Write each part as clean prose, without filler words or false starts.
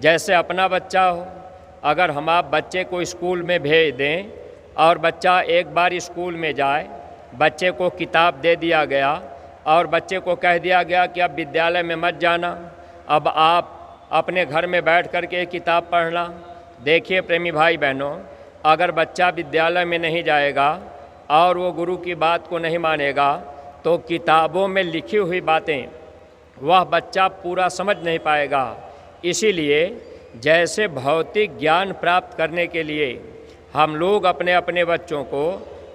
जैसे अपना बच्चा हो, अगर हम आप बच्चे को स्कूल में भेज दें और बच्चा एक बार स्कूल में जाए, बच्चे को किताब दे दिया गया और बच्चे को कह दिया गया कि अब विद्यालय में मत जाना, अब आप अपने घर में बैठ कर के किताब पढ़ना। देखिए प्रेमी भाई बहनों, अगर बच्चा विद्यालय में नहीं जाएगा और वो गुरु की बात को नहीं मानेगा तो किताबों में लिखी हुई बातें वह बच्चा पूरा समझ नहीं पाएगा। इसीलिए जैसे भौतिक ज्ञान प्राप्त करने के लिए हम लोग अपने अपने बच्चों को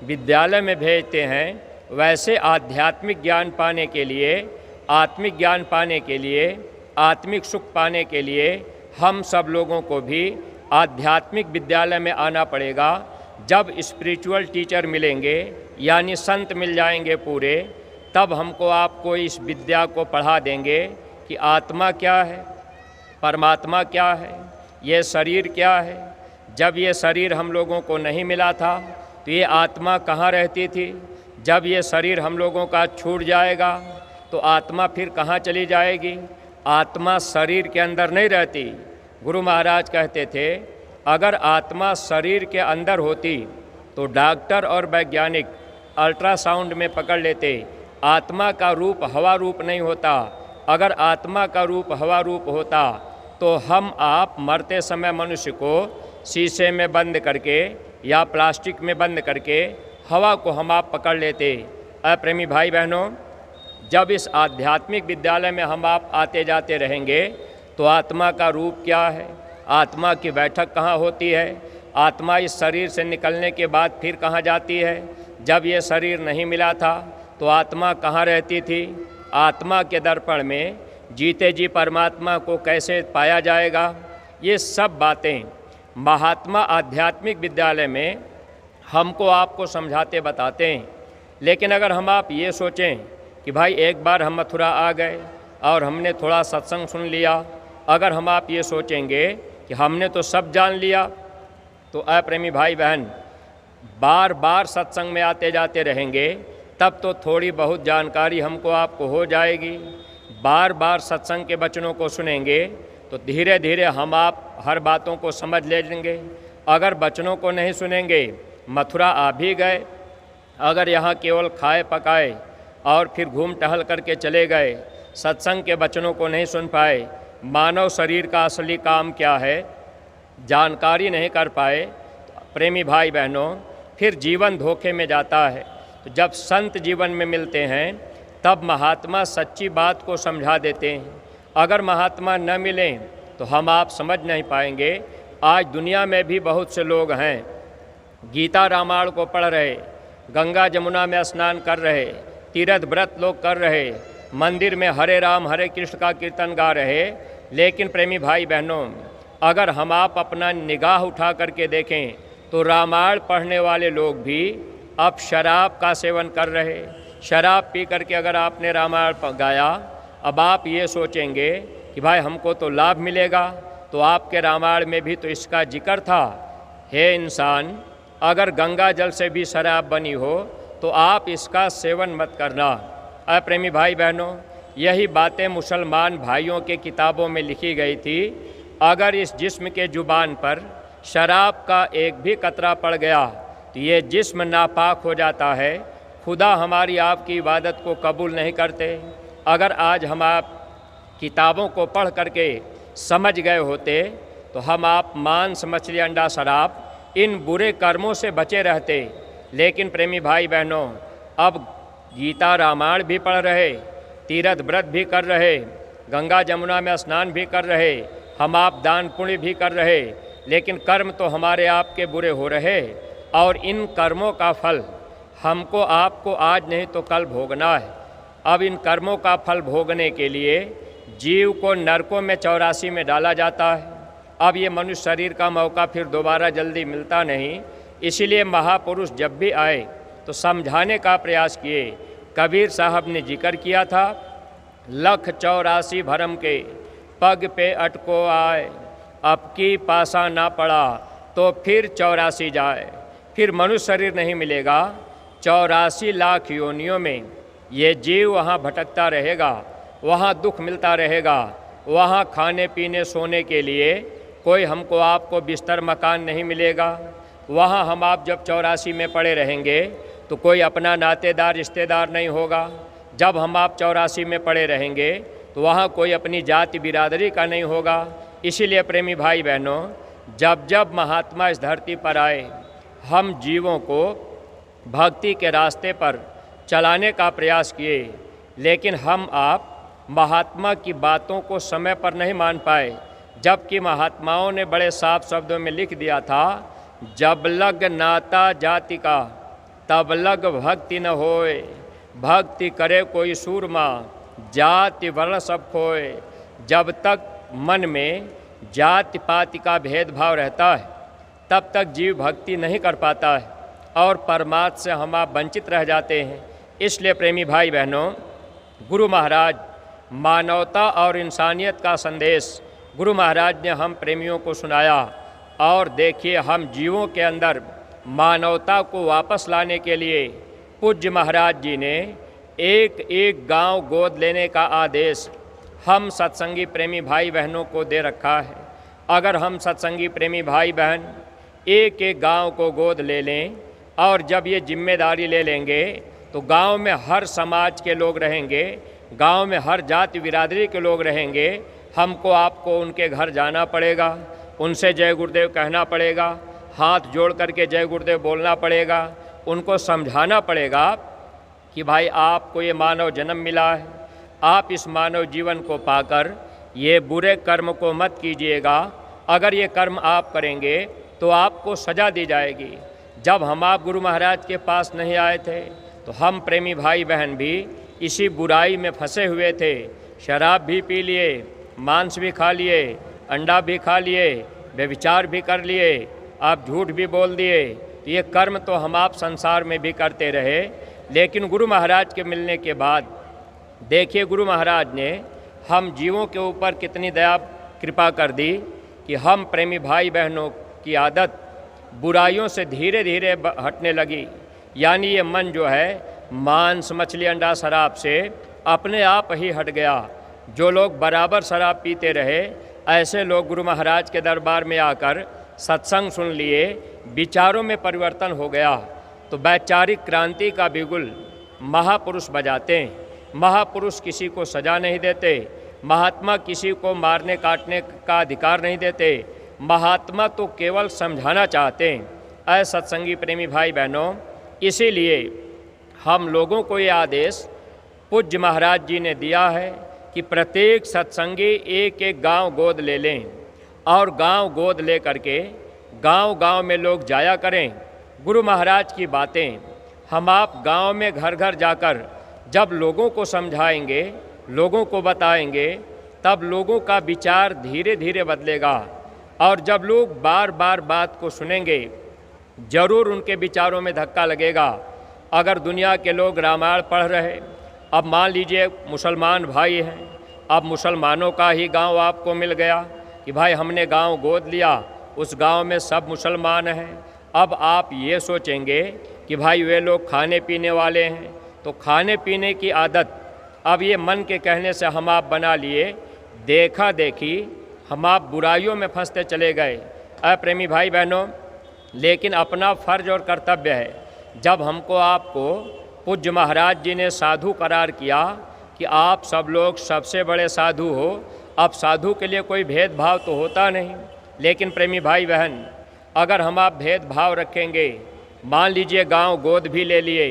विद्यालय में भेजते हैं, वैसे आध्यात्मिक ज्ञान पाने के लिए, आत्मिक ज्ञान पाने के लिए, आत्मिक सुख पाने के लिए हम सब लोगों को भी आध्यात्मिक विद्यालय में आना पड़ेगा। जब स्पिरिचुअल टीचर मिलेंगे यानी संत मिल जाएंगे पूरे, तब हमको आपको इस विद्या को पढ़ा देंगे कि आत्मा क्या है, परमात्मा क्या है, ये शरीर क्या है। जब ये शरीर हम लोगों को नहीं मिला था तो ये आत्मा कहाँ रहती थी। जब ये शरीर हम लोगों का छूट जाएगा तो आत्मा फिर कहाँ चली जाएगी। आत्मा शरीर के अंदर नहीं रहती। गुरु महाराज कहते थे अगर आत्मा शरीर के अंदर होती तो डॉक्टर और वैज्ञानिक अल्ट्रासाउंड में पकड़ लेते, आत्मा का रूप हवा रूप नहीं होता। अगर आत्मा का रूप हवा रूप होता तो हम आप मरते समय मनुष्य को शीशे में बंद करके या प्लास्टिक में बंद करके हवा को हम आप पकड़ लेते। प्रेमी भाई बहनों, जब इस आध्यात्मिक विद्यालय में हम आप आते जाते रहेंगे तो आत्मा का रूप क्या है, आत्मा की बैठक कहाँ होती है, आत्मा इस शरीर से निकलने के बाद फिर कहाँ जाती है, जब ये शरीर नहीं मिला था तो आत्मा कहाँ रहती थी, आत्मा के दर्पण में जीते जी परमात्मा को कैसे पाया जाएगा। ये सब बातें महात्मा आध्यात्मिक विद्यालय में हमको आपको समझाते बताते हैं। लेकिन अगर हम आप ये सोचें कि भाई एक बार हम मथुरा आ गए और हमने थोड़ा सत्संग सुन लिया, अगर हम आप ये सोचेंगे कि हमने तो सब जान लिया, तो प्रेमी भाई बहन बार बार सत्संग में आते जाते रहेंगे तब तो थोड़ी बहुत जानकारी हमको आपको हो जाएगी। बार बार सत्संग के वचनों को सुनेंगे तो धीरे धीरे हम आप हर बातों को समझ ले लेंगे। अगर वचनों को नहीं सुनेंगे, मथुरा आ भी गए, अगर यहाँ केवल खाए पकाए और फिर घूम टहल करके चले गए, सत्संग के वचनों को नहीं सुन पाए, मानव शरीर का असली काम क्या है जानकारी नहीं कर पाए, तो प्रेमी भाई बहनों फिर जीवन धोखे में जाता है। तो जब संत जीवन में मिलते हैं तब महात्मा सच्ची बात को समझा देते हैं। अगर महात्मा न मिलें तो हम आप समझ नहीं पाएंगे। आज दुनिया में भी बहुत से लोग हैं गीता रामायण को पढ़ रहे, गंगा जमुना में स्नान कर रहे, तीर्थ व्रत लोग कर रहे, मंदिर में हरे राम हरे कृष्ण का कीर्तन गा रहे। लेकिन प्रेमी भाई बहनों, अगर हम आप अपना निगाह उठा करके देखें तो रामायण पढ़ने वाले लोग भी अब शराब का सेवन कर रहे। शराब पी करके अगर आपने रामायण गाया, अब आप ये सोचेंगे कि भाई हमको तो लाभ मिलेगा, तो आपके रामायण में भी तो इसका जिक्र था। हे इंसान, अगर गंगा जल से भी शराब बनी हो तो आप इसका सेवन मत करना। प्रेमी भाई बहनों, यही बातें मुसलमान भाइयों के किताबों में लिखी गई थी। अगर इस जिस्म के जुबान पर शराब का एक भी कतरा पड़ गया तो ये जिस्म नापाक हो जाता है। खुदा हमारी आपकी इबादत को कबूल नहीं करते। अगर आज हम आप किताबों को पढ़ करके समझ गए होते तो हम आप मांस मछली अंडा शराब इन बुरे कर्मों से बचे रहते। लेकिन प्रेमी भाई बहनों, अब गीता रामायण भी पढ़ रहे, तीर्थ व्रत भी कर रहे, गंगा जमुना में स्नान भी कर रहे, हम आप दान पुण्य भी कर रहे, लेकिन कर्म तो हमारे आपके बुरे हो रहे और इन कर्मों का फल हमको आपको आज नहीं तो कल भोगना है। अब इन कर्मों का फल भोगने के लिए जीव को नरकों में 84 में डाला जाता है। अब ये मनुष्य शरीर का मौका फिर दोबारा जल्दी मिलता नहीं। इसीलिए महापुरुष जब भी आए तो समझाने का प्रयास किए। कबीर साहब ने जिक्र किया था, लख 84 भरम के पग पे अटको आए, अब की पासा ना पड़ा तो फिर 84 जाए। फिर मनुष्य शरीर नहीं मिलेगा, 84 लाख योनियों में ये जीव वहाँ भटकता रहेगा, वहाँ दुख मिलता रहेगा, वहाँ खाने पीने सोने के लिए कोई हमको आपको बिस्तर मकान नहीं मिलेगा। वहाँ हम आप जब 84 में पड़े रहेंगे तो कोई अपना नातेदार रिश्तेदार नहीं होगा। जब हम आप 84 में पड़े रहेंगे तो वहाँ कोई अपनी जाति बिरादरी का नहीं होगा। इसीलिए प्रेमी भाई बहनों, जब जब महात्मा इस धरती पर आए, हम जीवों को भक्ति के रास्ते पर चलाने का प्रयास किए, लेकिन हम आप महात्मा की बातों को समय पर नहीं मान पाए। जबकि महात्माओं ने बड़े साफ शब्दों में लिख दिया था, जब लग नाता जाति का तब लग भक्ति न होए, भक्ति करे कोई सूरमा जाति वर्ण सब खोए। जब तक मन में जाति पाति का भेदभाव रहता है तब तक जीव भक्ति नहीं कर पाता है और परमात्मा से हम आप वंचित रह जाते हैं। इसलिए प्रेमी भाई बहनों, गुरु महाराज मानवता और इंसानियत का संदेश गुरु महाराज ने हम प्रेमियों को सुनाया। और देखिए, हम जीवों के अंदर मानवता को वापस लाने के लिए पूज्य महाराज जी ने एक एक गांव गोद लेने का आदेश हम सत्संगी प्रेमी भाई बहनों को दे रखा है। अगर हम सत्संगी प्रेमी भाई बहन एक एक गांव को गोद ले लें और जब ये जिम्मेदारी ले लेंगे तो गांव में हर समाज के लोग रहेंगे, गांव में हर जाति बिरादरी के लोग रहेंगे। हमको आपको उनके घर जाना पड़ेगा, उनसे जय गुरुदेव कहना पड़ेगा, हाथ जोड़ करके जय गुरुदेव बोलना पड़ेगा, उनको समझाना पड़ेगा कि भाई आपको ये मानव जन्म मिला है, आप इस मानव जीवन को पाकर ये बुरे कर्म को मत कीजिएगा। अगर ये कर्म आप करेंगे तो आपको सज़ा दी जाएगी। जब हम आप गुरु महाराज के पास नहीं आए थे तो हम प्रेमी भाई बहन भी इसी बुराई में फंसे हुए थे। शराब भी पी लिए, मांस भी खा लिए, अंडा भी खा लिए, व्यभिचार भी कर लिए, आप झूठ भी बोल दिए। तो ये कर्म तो हम आप संसार में भी करते रहे। लेकिन गुरु महाराज के मिलने के बाद देखिए, गुरु महाराज ने हम जीवों के ऊपर कितनी दया कृपा कर दी कि हम प्रेमी भाई बहनों की आदत बुराइयों से धीरे धीरे हटने लगी। यानी ये मन जो है मांस मछली अंडा शराब से अपने आप ही हट गया। जो लोग बराबर शराब पीते रहे, ऐसे लोग गुरु महाराज के दरबार में आकर सत्संग सुन लिए, विचारों में परिवर्तन हो गया। तो वैचारिक क्रांति का बिगुल महापुरुष बजाते हैं। महापुरुष किसी को सजा नहीं देते, महात्मा किसी को मारने काटने का अधिकार नहीं देते। महात्मा तो केवल समझाना चाहते हैं। ऐ सत्संगी प्रेमी भाई बहनों, इसीलिए हम लोगों को ये आदेश पूज्य महाराज जी ने दिया है कि प्रत्येक सत्संगी एक एक गांव गोद ले लें और गांव गोद ले करके गांव गांव में लोग जाया करें। गुरु महाराज की बातें हम आप गांव में घर घर जाकर जब लोगों को समझाएंगे, लोगों को बताएंगे, तब लोगों का विचार धीरे धीरे बदलेगा। और जब लोग बार बार बात को सुनेंगे, जरूर उनके विचारों में धक्का लगेगा। अगर दुनिया के लोग रामायण पढ़ रहे, अब मान लीजिए मुसलमान भाई हैं, अब मुसलमानों का ही गांव आपको मिल गया कि भाई हमने गांव गोद लिया, उस गांव में सब मुसलमान हैं। अब आप ये सोचेंगे कि भाई वे लोग खाने पीने वाले हैं, तो खाने पीने की आदत अब ये मन के कहने से हम आप बना लिए। देखा देखी हम आप बुराइयों में फंसते चले गए। प्रेमी भाई बहनों, लेकिन अपना फर्ज और कर्तव्य है। जब हमको आपको पूज्य महाराज जी ने साधु करार किया कि आप सब लोग सबसे बड़े साधु हो, अब साधु के लिए कोई भेदभाव तो होता नहीं। लेकिन प्रेमी भाई बहन, अगर हम आप भेदभाव रखेंगे, मान लीजिए गांव गोद भी ले लिए,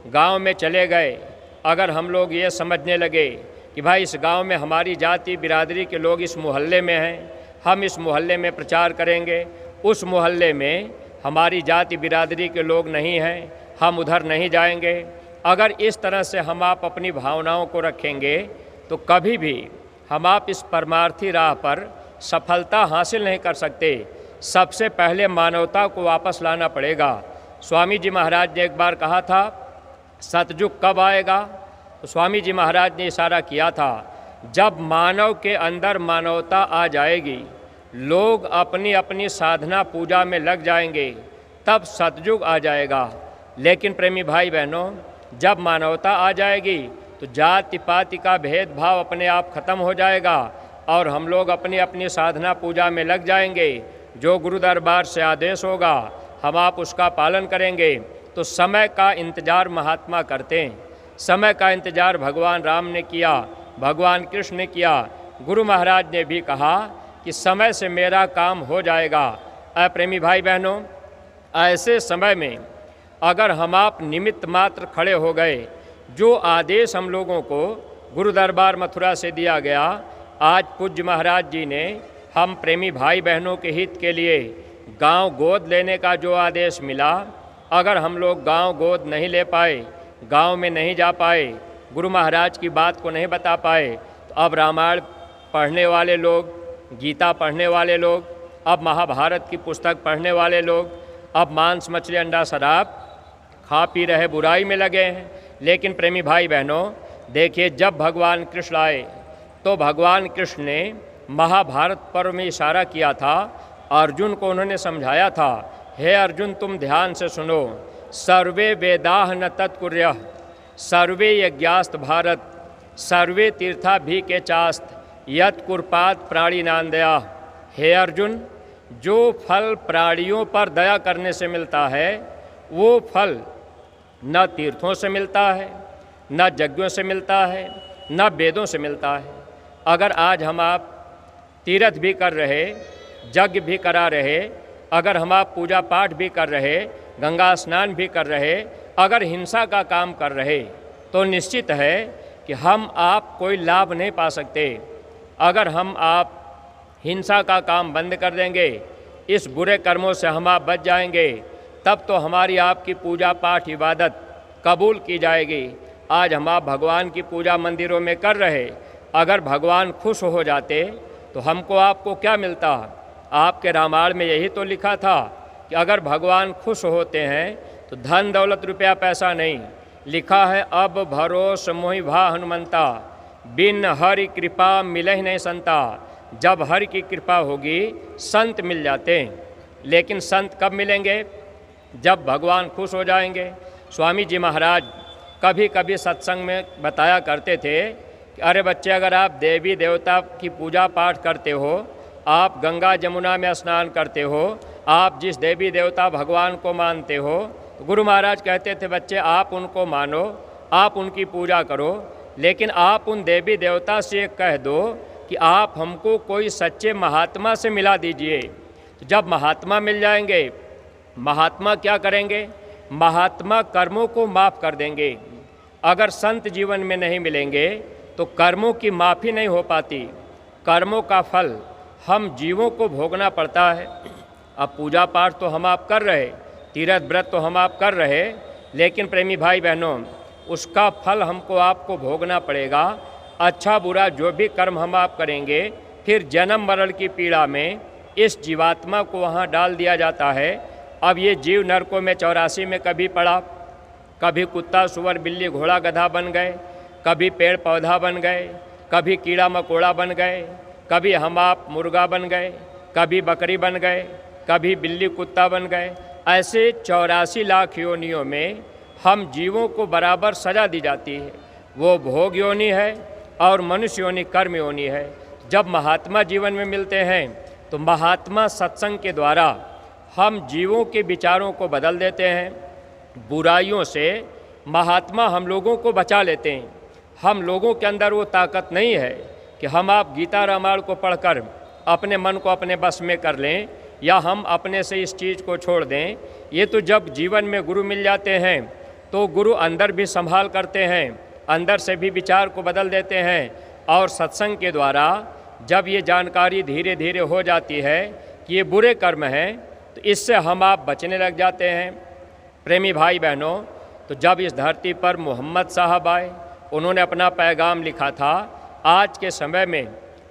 गांव में चले गए, अगर हम लोग ये समझने लगे कि भाई इस गांव में हमारी जाति बिरादरी के लोग इस मोहल्ले में हैं, हम इस मोहल्ले में प्रचार करेंगे, उस मोहल्ले में हमारी जाति बिरादरी के लोग नहीं हैं, हम उधर नहीं जाएंगे। अगर इस तरह से हम आप अपनी भावनाओं को रखेंगे तो कभी भी हम आप इस परमार्थी राह पर सफलता हासिल नहीं कर सकते। सबसे पहले मानवता को वापस लाना पड़ेगा। स्वामी जी महाराज ने एक बार कहा था, सतयुग कब आएगा? तो स्वामी जी महाराज ने इशारा किया था, जब मानव के अंदर मानवता आ जाएगी, लोग अपनी अपनी साधना पूजा में लग जाएंगे, तब सतयुग आ जाएगा। लेकिन प्रेमी भाई बहनों, जब मानवता आ जाएगी तो जाति पाति का भेदभाव अपने आप खत्म हो जाएगा। और हम लोग अपनी अपनी साधना पूजा में लग जाएंगे। जो गुरु दरबार से आदेश होगा हम आप उसका पालन करेंगे। तो समय का इंतज़ार महात्मा करते हैं। समय का इंतज़ार भगवान राम ने किया, भगवान कृष्ण ने किया। गुरु महाराज ने भी कहा कि समय से मेरा काम हो जाएगा। प्रेमी भाई बहनों, ऐसे समय में अगर हम आप निमित्त मात्र खड़े हो गए, जो आदेश हम लोगों को गुरु दरबार मथुरा से दिया गया, आज पूज्य महाराज जी ने हम प्रेमी भाई बहनों के हित के लिए गांव गोद लेने का जो आदेश मिला, अगर हम लोग गांव गोद नहीं ले पाए, गांव में नहीं जा पाए, गुरु महाराज की बात को नहीं बता पाए, तो अब रामायण पढ़ने वाले लोग, गीता पढ़ने वाले लोग, अब महाभारत की पुस्तक पढ़ने वाले लोग, अब मांस मछली अंडा शराब खा पी रहे बुराई में लगे हैं। लेकिन प्रेमी भाई बहनों, देखिए, जब भगवान कृष्ण आए तो भगवान कृष्ण ने महाभारत पर्व में इशारा किया था, अर्जुन को उन्होंने समझाया था, हे अर्जुन तुम ध्यान से सुनो, सर्वे वेदाः न तत्कुर्यः, सर्वे यज्ञास्त भारत, सर्वे तीर्था भी के चास्त, यत् कुर्पात प्राणिनां दया। हे अर्जुन, जो फल प्राणियों पर दया करने से मिलता है, वो फल न तीर्थों से मिलता है, न यज्ञों से मिलता है, न वेदों से मिलता है। अगर आज हम आप तीर्थ भी कर रहे, यज्ञ भी करा रहे, अगर हम आप पूजा पाठ भी कर रहे, गंगा स्नान भी कर रहे, अगर हिंसा का काम कर रहे, तो निश्चित है कि हम आप कोई लाभ नहीं पा सकते। अगर हम आप हिंसा का काम बंद कर देंगे, इस बुरे कर्मों से हम आप बच जाएंगे, तब तो हमारी आपकी पूजा पाठ इबादत कबूल की जाएगी। आज हम आप भगवान की पूजा मंदिरों में कर रहे, अगर भगवान खुश हो जाते तो हमको आपको क्या मिलता? आपके रामायण में यही तो लिखा था कि अगर भगवान खुश होते हैं तो धन दौलत रुपया पैसा नहीं, लिखा है अब भरोस मोहि भा हनुमंता, बिन हरि कृपा मिलहि नहीं संता। जब हरि की कृपा होगी संत मिल जाते हैं। लेकिन संत कब मिलेंगे? जब भगवान खुश हो जाएंगे। स्वामी जी महाराज कभी कभी सत्संग में बताया करते थे कि अरे बच्चे, अगर आप देवी देवता की पूजा पाठ करते हो, आप गंगा जमुना में स्नान करते हो, आप जिस देवी देवता भगवान को मानते हो, तो गुरु महाराज कहते थे बच्चे आप उनको मानो, आप उनकी पूजा करो, लेकिन आप उन देवी देवता से कह दो कि आप हमको कोई सच्चे महात्मा से मिला दीजिए। तो जब महात्मा मिल जाएंगे, महात्मा क्या करेंगे? महात्मा कर्मों को माफ़ कर देंगे। अगर संत जीवन में नहीं मिलेंगे तो कर्मों की माफ़ी नहीं हो पाती। कर्मों का फल हम जीवों को भोगना पड़ता है। अब पूजा पाठ तो हम आप कर रहे, तीर्थ व्रत तो हम आप कर रहे, लेकिन प्रेमी भाई बहनों, उसका फल हमको आपको भोगना पड़ेगा। अच्छा बुरा जो भी कर्म हम आप करेंगे, फिर जन्म मरण की पीड़ा में इस जीवात्मा को वहाँ डाल दिया जाता है। अब ये जीव नरकों में 84 में कभी पड़ा, कभी कुत्ता सुअर बिल्ली घोड़ा गधा बन गए, कभी पेड़ पौधा बन गए, कभी कीड़ा मकोड़ा बन गए, कभी हम आप मुर्गा बन गए, कभी बकरी बन गए, कभी बिल्ली कुत्ता बन गए। ऐसे 84 लाख योनियों में हम जीवों को बराबर सजा दी जाती है। वो भोग योनि है और मनुष्य योनि कर्म योनि है। जब महात्मा जीवन में मिलते हैं तो महात्मा सत्संग के द्वारा हम जीवों के विचारों को बदल देते हैं। बुराइयों से महात्मा हम लोगों को बचा लेते हैं। हम लोगों के अंदर वो ताकत नहीं है कि हम आप गीता रामायण को पढ़कर अपने मन को अपने बस में कर लें या हम अपने से इस चीज़ को छोड़ दें। ये तो जब जीवन में गुरु मिल जाते हैं तो गुरु अंदर भी संभाल करते हैं, अंदर से भी विचार को बदल देते हैं। और सत्संग के द्वारा जब ये जानकारी धीरे धीरे हो जाती है कि ये बुरे कर्म हैं, तो इससे हम आप बचने लग जाते हैं। प्रेमी भाई बहनों, तो जब इस धरती पर मोहम्मद साहब आए, उन्होंने अपना पैगाम लिखा था। आज के समय में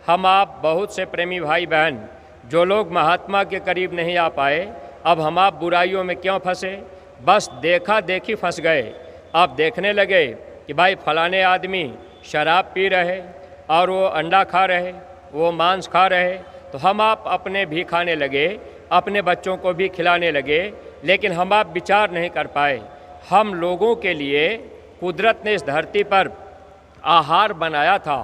हम आप बहुत से प्रेमी भाई बहन जो लोग महात्मा के करीब नहीं आ पाए, अब हम आप बुराइयों में क्यों फंसे? बस देखा देखी फंस गए। अब देखने लगे कि भाई फलाने आदमी शराब पी रहे और वो अंडा खा रहे, वो मांस खा रहे, तो हम आप अपने भी खाने लगे, अपने बच्चों को भी खिलाने लगे। लेकिन हम आप विचार नहीं कर पाए। हम लोगों के लिए कुदरत ने इस धरती पर आहार बनाया था,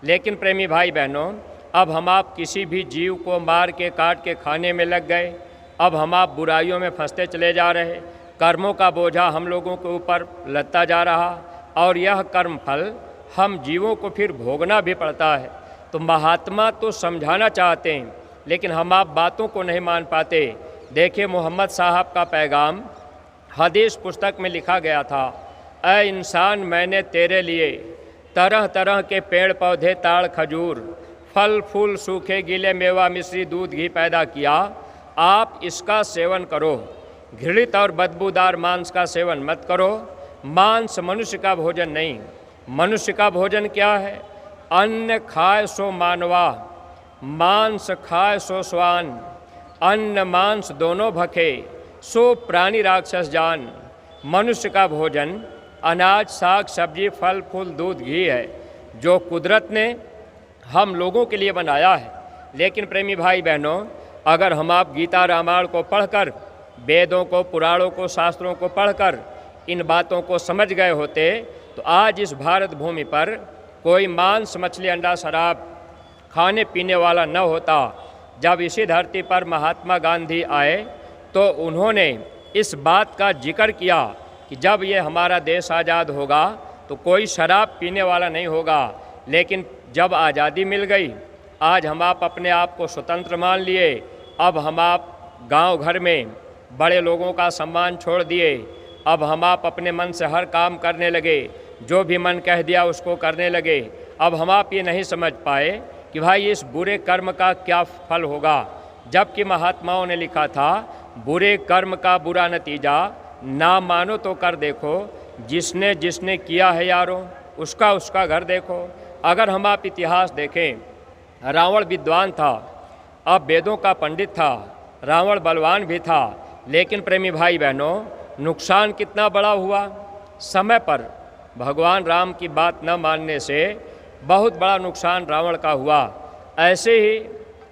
लेकिन प्रेमी भाई बहनों, अब हम आप किसी भी जीव को मार के काट के खाने में लग गए। अब हम आप बुराइयों में फंसते चले जा रहे। कर्मों का बोझा हम लोगों के ऊपर लदता जा रहा और यह कर्म फल हम जीवों को फिर भोगना भी पड़ता है। तो महात्मा तो समझाना चाहते हैं, लेकिन हम आप बातों को नहीं मान पाते। देखिए, मोहम्मद साहब का पैगाम हदीस पुस्तक में लिखा गया था, ऐ इंसान, मैंने तेरे लिए तरह तरह के पेड़ पौधे, ताड़ खजूर, फल फूल, सूखे गीले, मेवा मिश्री, दूध घी पैदा किया। आप इसका सेवन करो। घृणित और बदबूदार मांस का सेवन मत करो। मांस मनुष्य का भोजन नहीं। मनुष्य का भोजन क्या है? अन्न खाए सो मानवा, मांस खाए सो स्वान। अन्न मांस दोनों भखे, सो प्राणी राक्षस जान। मनुष्य का भोजन अनाज, साग सब्जी, फल फूल, दूध घी है, जो कुदरत ने हम लोगों के लिए बनाया है। लेकिन प्रेमी भाई बहनों, अगर हम आप गीता रामायण को पढ़कर, वेदों को, पुराणों को, शास्त्रों को पढ़कर इन बातों को समझ गए होते तो आज इस भारत भूमि पर कोई मांस, मछली, अंडा, शराब खाने पीने वाला न होता। जब इसी धरती पर महात्मा गांधी आए तो उन्होंने इस बात का जिक्र किया कि जब ये हमारा देश आज़ाद होगा तो कोई शराब पीने वाला नहीं होगा। लेकिन जब आज़ादी मिल गई, आज हम आप अपने आप को स्वतंत्र मान लिए। अब हम आप गांव घर में बड़े लोगों का सम्मान छोड़ दिए। अब हम आप अपने मन से हर काम करने लगे, जो भी मन कह दिया उसको करने लगे। अब हम आप ये नहीं समझ पाए कि भाई इस बुरे कर्म का क्या फल होगा, जबकि महात्माओं ने लिखा था, बुरे कर्म का बुरा नतीजा ना मानो तो कर देखो, जिसने जिसने किया है यारों, उसका उसका घर देखो। अगर हम आप इतिहास देखें, रावण विद्वान था, अब वेदों का पंडित था, रावण बलवान भी था, लेकिन प्रेमी भाई बहनों, नुकसान कितना बड़ा हुआ। समय पर भगवान राम की बात न मानने से बहुत बड़ा नुकसान रावण का हुआ। ऐसे ही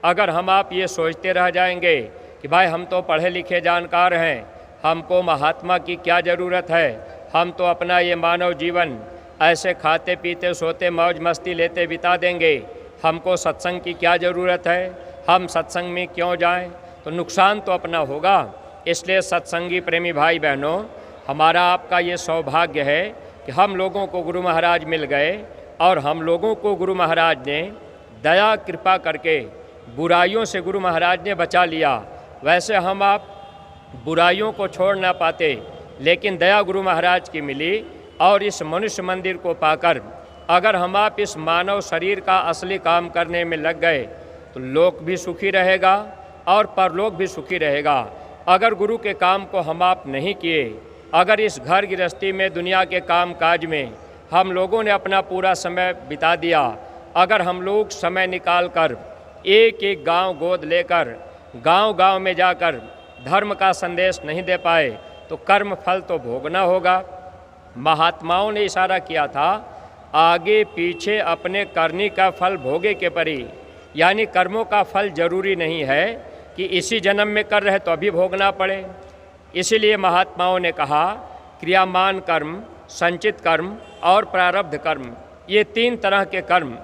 अगर हम आप ये सोचते रह जाएंगे कि भाई हम तो पढ़े लिखे जानकार हैं, हमको महात्मा की क्या ज़रूरत है, हम तो अपना ये मानव जीवन ऐसे खाते पीते सोते मौज मस्ती लेते बिता देंगे, हमको सत्संग की क्या ज़रूरत है, हम सत्संग में क्यों जाएं, तो नुकसान तो अपना होगा। इसलिए सत्संगी प्रेमी भाई बहनों, हमारा आपका ये सौभाग्य है कि हम लोगों को गुरु महाराज मिल गए और हम लोगों को गुरु महाराज ने दया कृपा करके बुराइयों से गुरु महाराज ने बचा लिया। वैसे हम आप बुराइयों को छोड़ ना पाते, लेकिन दया गुरु महाराज की मिली और इस मनुष्य मंदिर को पाकर अगर हम आप इस मानव शरीर का असली काम करने में लग गए तो लोक भी सुखी रहेगा और परलोक भी सुखी रहेगा। अगर गुरु के काम को हम आप नहीं किए, अगर इस घर गृहस्थी में, दुनिया के काम काज में हम लोगों ने अपना पूरा समय बिता दिया, अगर हम लोग समय निकाल कर एक एक गांव गोद लेकर गांव गांव में जाकर धर्म का संदेश नहीं दे पाए तो कर्म फल तो भोगना होगा। महात्माओं ने इशारा किया था, आगे पीछे अपने करनी का फल भोगे के परी, यानी कर्मों का फल जरूरी नहीं है कि इसी जन्म में कर रहे तो अभी भोगना पड़े। इसीलिए महात्माओं ने कहा, क्रियामान कर्म, संचित कर्म और प्रारब्ध कर्म, ये 3 तरह के कर्म,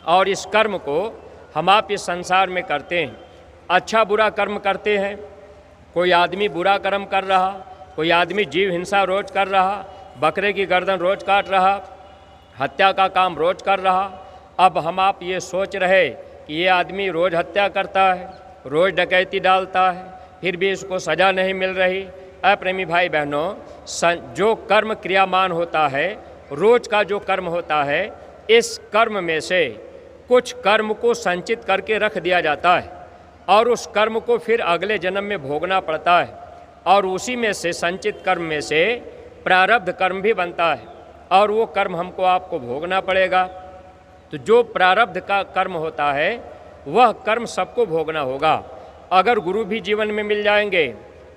और इस कर्म को हम आप इस संसार में करते हैं। अच्छा बुरा कर्म करते हैं। कोई आदमी बुरा कर्म कर रहा, कोई आदमी जीव हिंसा रोज कर रहा, बकरे की गर्दन रोज काट रहा, हत्या का काम रोज कर रहा। अब हम आप ये सोच रहे कि ये आदमी रोज़ हत्या करता है, रोज़ डकैती डालता है, फिर भी इसको सज़ा नहीं मिल रही। अप्रेमी भाई बहनों, जो कर्म क्रियामान होता है, रोज़ का जो कर्म होता है, इस कर्म में से कुछ कर्म को संचित करके रख दिया जाता है और उस कर्म को फिर अगले जन्म में भोगना पड़ता है, और उसी में से संचित कर्म में से प्रारब्ध कर्म भी बनता है और वो कर्म हमको आपको भोगना पड़ेगा। तो जो प्रारब्ध का कर्म होता है वह कर्म सबको भोगना होगा। अगर गुरु भी जीवन में मिल जाएंगे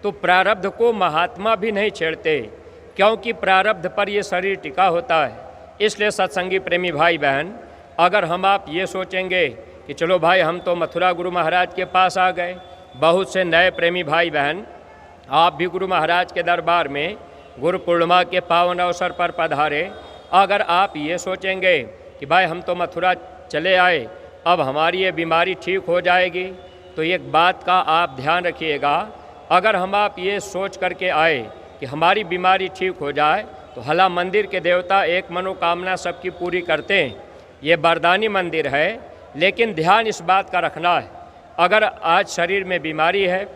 तो प्रारब्ध को महात्मा भी नहीं छेड़ते, क्योंकि प्रारब्ध पर ये शरीर टिका होता है। इसलिए सत्संगी प्रेमी भाई बहन, अगर हम आप ये सोचेंगे कि चलो भाई हम तो मथुरा गुरु महाराज के पास आ गए, बहुत से नए प्रेमी भाई बहन आप भी गुरु महाराज के दरबार में गुरु पूर्णिमा के पावन अवसर पर पधारे। अगर आप ये सोचेंगे कि भाई हम तो मथुरा चले आए अब हमारी ये बीमारी ठीक हो जाएगी। तो एक बात का आप ध्यान रखिएगा, अगर हम आप ये सोच करके आए कि हमारी बीमारी ठीक हो जाए, तो हला मंदिर के देवता एक मनोकामना सबकी पूरी करते हैं। ये वरदानी मंदिर है, लेकिन ध्यान इस बात का रखना है, अगर आज शरीर में बीमारी है,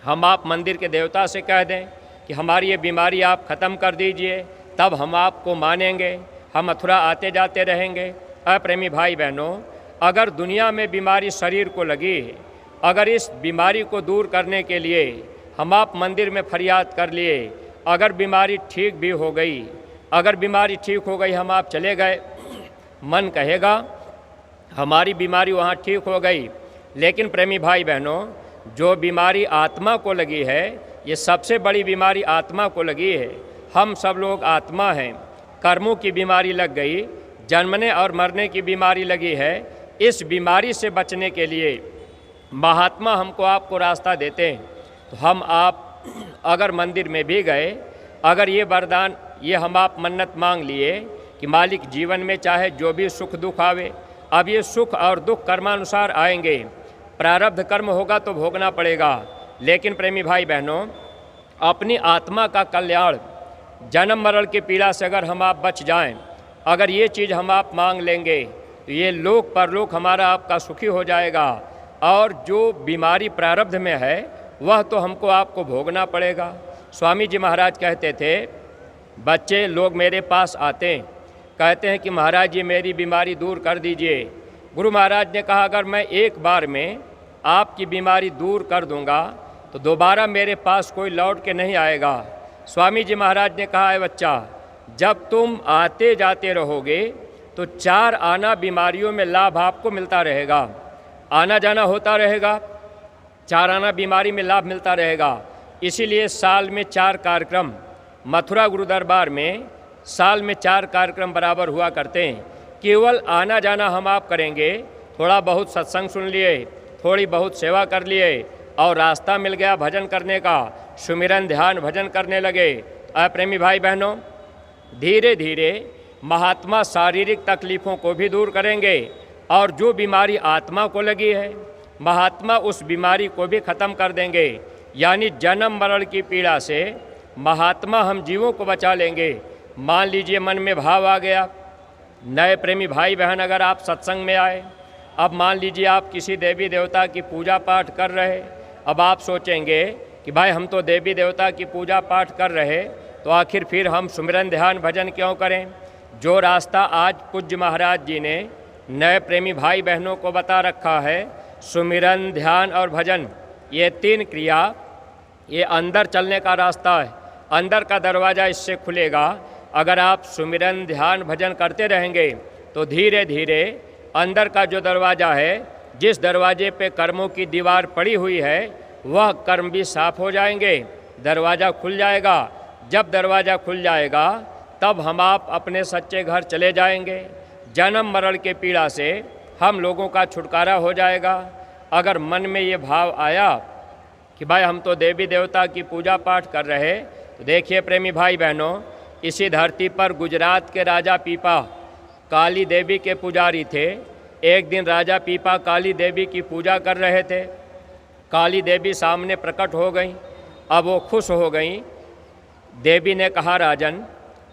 हम आप मंदिर के देवता से कह दें कि हमारी ये बीमारी आप ख़त्म कर दीजिए, तब हम आपको मानेंगे, हम मथुरा आते जाते रहेंगे। अप्रेमी भाई बहनों, अगर दुनिया में बीमारी शरीर को लगी है, अगर इस बीमारी को दूर करने के लिए हम आप मंदिर में फरियाद कर लिए, अगर बीमारी ठीक भी हो गई, अगर बीमारी ठीक हो गई, हम आप चले गए, मन कहेगा हमारी बीमारी वहाँ ठीक हो गई। लेकिन प्रेमी भाई बहनों, जो बीमारी आत्मा को लगी है, ये सबसे बड़ी बीमारी आत्मा को लगी है। हम सब लोग आत्मा हैं, कर्मों की बीमारी लग गई, जन्मने और मरने की बीमारी लगी है। इस बीमारी से बचने के लिए महात्मा हमको आपको रास्ता देते हैं। तो हम आप अगर मंदिर में भी गए, अगर ये वरदान, ये हम आप मन्नत मांग लिए कि मालिक जीवन में चाहे जो भी सुख दुख आवे, अब ये सुख और दुख कर्मानुसार आएंगे, प्रारब्ध कर्म होगा तो भोगना पड़ेगा। लेकिन प्रेमी भाई बहनों, अपनी आत्मा का कल्याण, जन्म मरण की पीड़ा से अगर हम आप बच जाएं, अगर ये चीज़ हम आप मांग लेंगे, तो ये लोक परलोक हमारा आपका सुखी हो जाएगा। और जो बीमारी प्रारब्ध में है, वह तो हमको आपको भोगना पड़ेगा। स्वामी जी महाराज कहते थे, बच्चे लोग मेरे पास आते हैं, कहते हैं कि महाराज जी मेरी बीमारी दूर कर दीजिए। गुरु महाराज ने कहा, अगर मैं एक बार में आपकी बीमारी दूर कर दूंगा, तो दोबारा मेरे पास कोई लौट के नहीं आएगा। स्वामी जी महाराज ने कहा, है बच्चा, जब तुम आते जाते रहोगे, तो 4 आना बीमारियों में लाभ आपको मिलता रहेगा, आना जाना होता रहेगा, 4 आना बीमारी में लाभ मिलता रहेगा। इसीलिए साल में 4 कार्यक्रम मथुरा गुरु दरबार में, साल में 4 कार्यक्रम बराबर हुआ करते हैं। केवल आना जाना हम आप करेंगे, थोड़ा बहुत सत्संग सुन लिए, थोड़ी बहुत सेवा कर लिए, और रास्ता मिल गया भजन करने का, सुमिरन ध्यान भजन करने लगे। प्रेमी भाई बहनों, धीरे धीरे महात्मा शारीरिक तकलीफ़ों को भी दूर करेंगे, और जो बीमारी आत्मा को लगी है, महात्मा उस बीमारी को भी ख़त्म कर देंगे। यानी जन्म मरण की पीड़ा से महात्मा हम जीवों को बचा लेंगे। मान लीजिए मन में भाव आ गया, नए प्रेमी भाई बहन अगर आप सत्संग में आए, अब मान लीजिए आप किसी देवी देवता की पूजा पाठ कर रहे, अब आप सोचेंगे कि भाई हम तो देवी देवता की पूजा पाठ कर रहे, तो आखिर फिर हम सुमिरन ध्यान भजन क्यों करें। जो रास्ता आज पूज्य महाराज जी ने नए प्रेमी भाई बहनों को बता रखा है, सुमिरन ध्यान और भजन, ये 3 क्रिया, ये अंदर चलने का रास्ता है, अंदर का दरवाज़ा इससे खुलेगा। अगर आप सुमिरन ध्यान भजन करते रहेंगे, तो धीरे धीरे अंदर का जो दरवाज़ा है, जिस दरवाजे पे कर्मों की दीवार पड़ी हुई है, वह कर्म भी साफ हो जाएंगे, दरवाज़ा खुल जाएगा। जब दरवाज़ा खुल जाएगा, तब हम आप अपने सच्चे घर चले जाएंगे। जन्म मरण के पीड़ा से हम लोगों का छुटकारा हो जाएगा। अगर मन में ये भाव आया कि भाई हम तो देवी देवता की पूजा पाठ कर रहे, तो देखिए प्रेमी भाई बहनों, इसी धरती पर गुजरात के राजा पीपा काली देवी के पुजारी थे। एक दिन राजा पीपा काली देवी की पूजा कर रहे थे, काली देवी सामने प्रकट हो गई। अब वो खुश हो गई। देवी ने कहा, राजन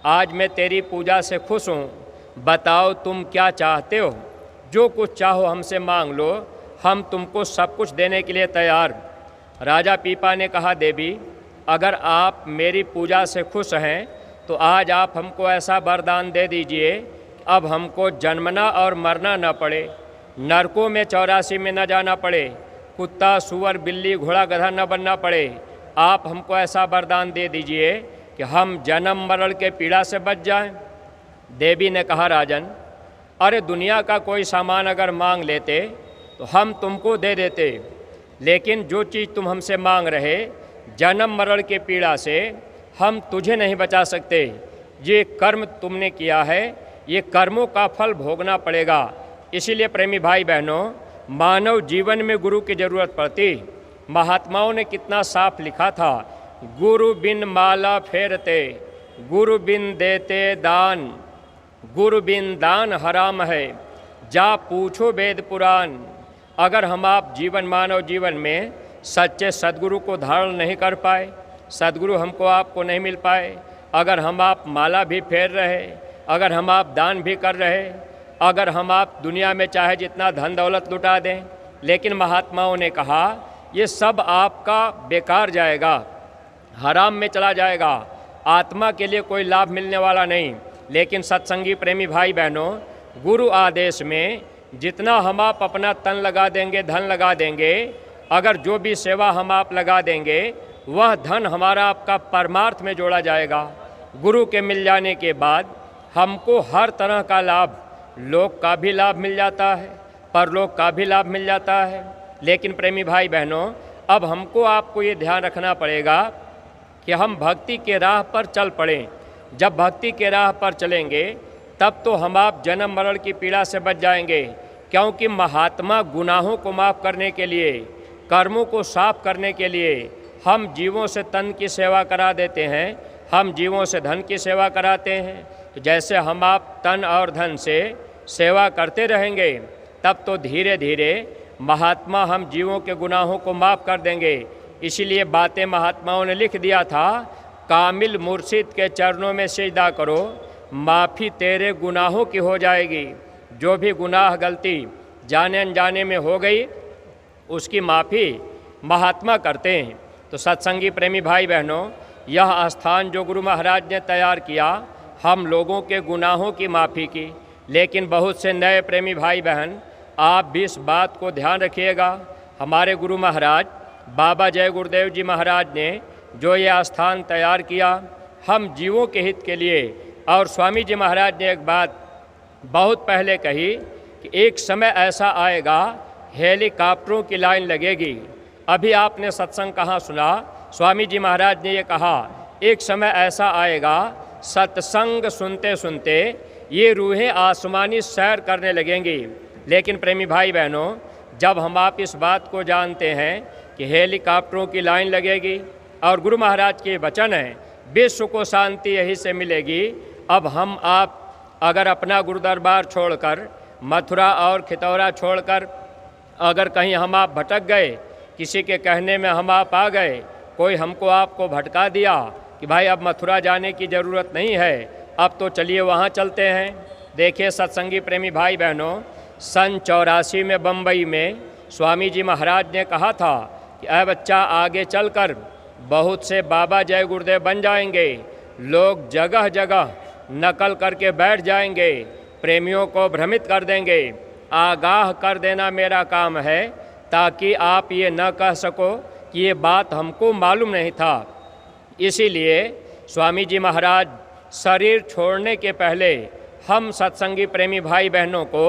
आज मैं तेरी पूजा से खुश हूँ, बताओ तुम क्या चाहते हो, जो कुछ चाहो हमसे मांग लो, हम तुमको सब कुछ देने के लिए तैयार। राजा पीपा ने कहा, देवी अगर आप मेरी पूजा से खुश हैं, तो आज आप हमको ऐसा वरदान दे दीजिए, अब हमको जन्मना और मरना न पड़े, नरकों में 84 में न जाना पड़े, कुत्ता सुअर बिल्ली घोड़ा गधा न बनना पड़े। आप हमको ऐसा वरदान दे दीजिए कि हम जन्म मरण के पीड़ा से बच जाएं। देवी ने कहा, राजन अरे दुनिया का कोई सामान अगर मांग लेते तो हम तुमको दे देते, लेकिन जो चीज़ तुम हमसे मांग रहे, जन्म मरण के पीड़ा से हम तुझे नहीं बचा सकते। ये कर्म तुमने किया है, ये कर्मों का फल भोगना पड़ेगा। इसीलिए प्रेमी भाई बहनों, मानव जीवन में गुरु की ज़रूरत पड़ती। महात्माओं ने कितना साफ लिखा था, गुरु बिन माला फेरते, गुरु बिन देते दान, गुरु बिन दान हराम है, जा पूछो वेद पुराण। अगर हम आप जीवन मानव जीवन में सच्चे सद्गुरु को धारण नहीं कर पाए, सद्गुरु हमको आपको नहीं मिल पाए, अगर हम आप माला भी फेर रहे, अगर हम आप दान भी कर रहे, अगर हम आप दुनिया में चाहे जितना धन दौलत लुटा दें, लेकिन महात्माओं ने कहा ये सब आपका बेकार जाएगा, हराम में चला जाएगा, आत्मा के लिए कोई लाभ मिलने वाला नहीं। लेकिन सत्संगी प्रेमी भाई बहनों, गुरु आदेश में जितना हम आप अपना तन लगा देंगे, धन लगा देंगे, अगर जो भी सेवा हम आप लगा देंगे, वह धन हमारा आपका परमार्थ में जोड़ा जाएगा। गुरु के मिल जाने के बाद हमको हर तरह का लाभ, लोक का भी लाभ मिल जाता है, परलोक का भी लाभ मिल जाता है। लेकिन प्रेमी भाई बहनों, अब हमको आपको ये ध्यान रखना पड़ेगा कि हम भक्ति के राह पर चल पड़ें। जब भक्ति के राह पर चलेंगे तब तो हम आप जन्म मरण की पीड़ा से बच जाएंगे, क्योंकि महात्मा गुनाहों को माफ़ करने के लिए, कर्मों को साफ करने के लिए हम जीवों से तन की सेवा करा देते हैं, हम जीवों से धन की सेवा कराते हैं। तो जैसे हम आप तन और धन से सेवा करते रहेंगे, तब तो धीरे धीरे महात्मा हम जीवों के गुनाहों को माफ़ कर देंगे। इसीलिए बातें महात्माओं ने लिख दिया था, कामिल मुर्शिद के चरणों में सिजदा करो, माफ़ी तेरे गुनाहों की हो जाएगी। जो भी गुनाह गलती जाने अनजाने में हो गई, उसकी माफ़ी महात्मा करते हैं। तो सत्संगी प्रेमी भाई बहनों, यह स्थान जो गुरु महाराज ने तैयार किया हम लोगों के गुनाहों की माफ़ी की। लेकिन बहुत से नए प्रेमी भाई बहन, आप भी इस बात को ध्यान रखिएगा, हमारे गुरु महाराज बाबा जय गुरुदेव जी महाराज ने जो ये स्थान तैयार किया हम जीवों के हित के लिए। और स्वामी जी महाराज ने एक बात बहुत पहले कही कि एक समय ऐसा आएगा हेलीकॉप्टरों की लाइन लगेगी। अभी आपने सत्संग कहाँ सुना, स्वामी जी महाराज ने ये कहा एक समय ऐसा आएगा सत्संग सुनते सुनते ये रूहें आसमानी सैर करने लगेंगी। लेकिन प्रेमी भाई बहनों, जब हम आप इस बात को जानते हैं कि हेलीकॉप्टरों की लाइन लगेगी और गुरु महाराज के वचन हैं विश्व को शांति यही से मिलेगी, अब हम आप अगर अपना गुरु दरबार छोड़कर, मथुरा और खितौरा छोड़कर अगर कहीं हम आप भटक गए, किसी के कहने में हम आप आ गए, कोई हमको आपको भटका दिया कि भाई अब मथुरा जाने की ज़रूरत नहीं है, अब तो चलिए वहाँ चलते हैं। देखिए सत्संगी प्रेमी भाई बहनों, सन 84 में बम्बई में स्वामी जी महाराज ने कहा था कि अय बच्चा, आगे चलकर बहुत से बाबा जय गुरुदेव बन जाएंगे, लोग जगह जगह नकल करके बैठ जाएंगे, प्रेमियों को भ्रमित कर देंगे। आगाह कर देना मेरा काम है, ताकि आप ये न कह सको कि ये बात हमको मालूम नहीं था। इसीलिए स्वामी जी महाराज शरीर छोड़ने के पहले हम सत्संगी प्रेमी भाई बहनों को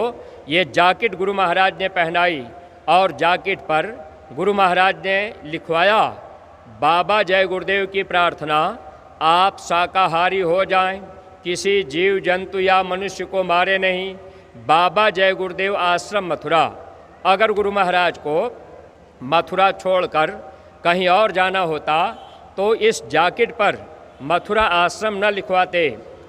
ये जैकेट गुरु महाराज ने पहनाई और जैकेट पर गुरु महाराज ने लिखवाया, बाबा जय गुरुदेव की प्रार्थना, आप शाकाहारी हो जाएं, किसी जीव जंतु या मनुष्य को मारे नहीं, बाबा जय गुरुदेव आश्रम मथुरा। अगर गुरु महाराज को मथुरा छोड़कर कहीं और जाना होता तो इस जैकेट पर मथुरा आश्रम न लिखवाते।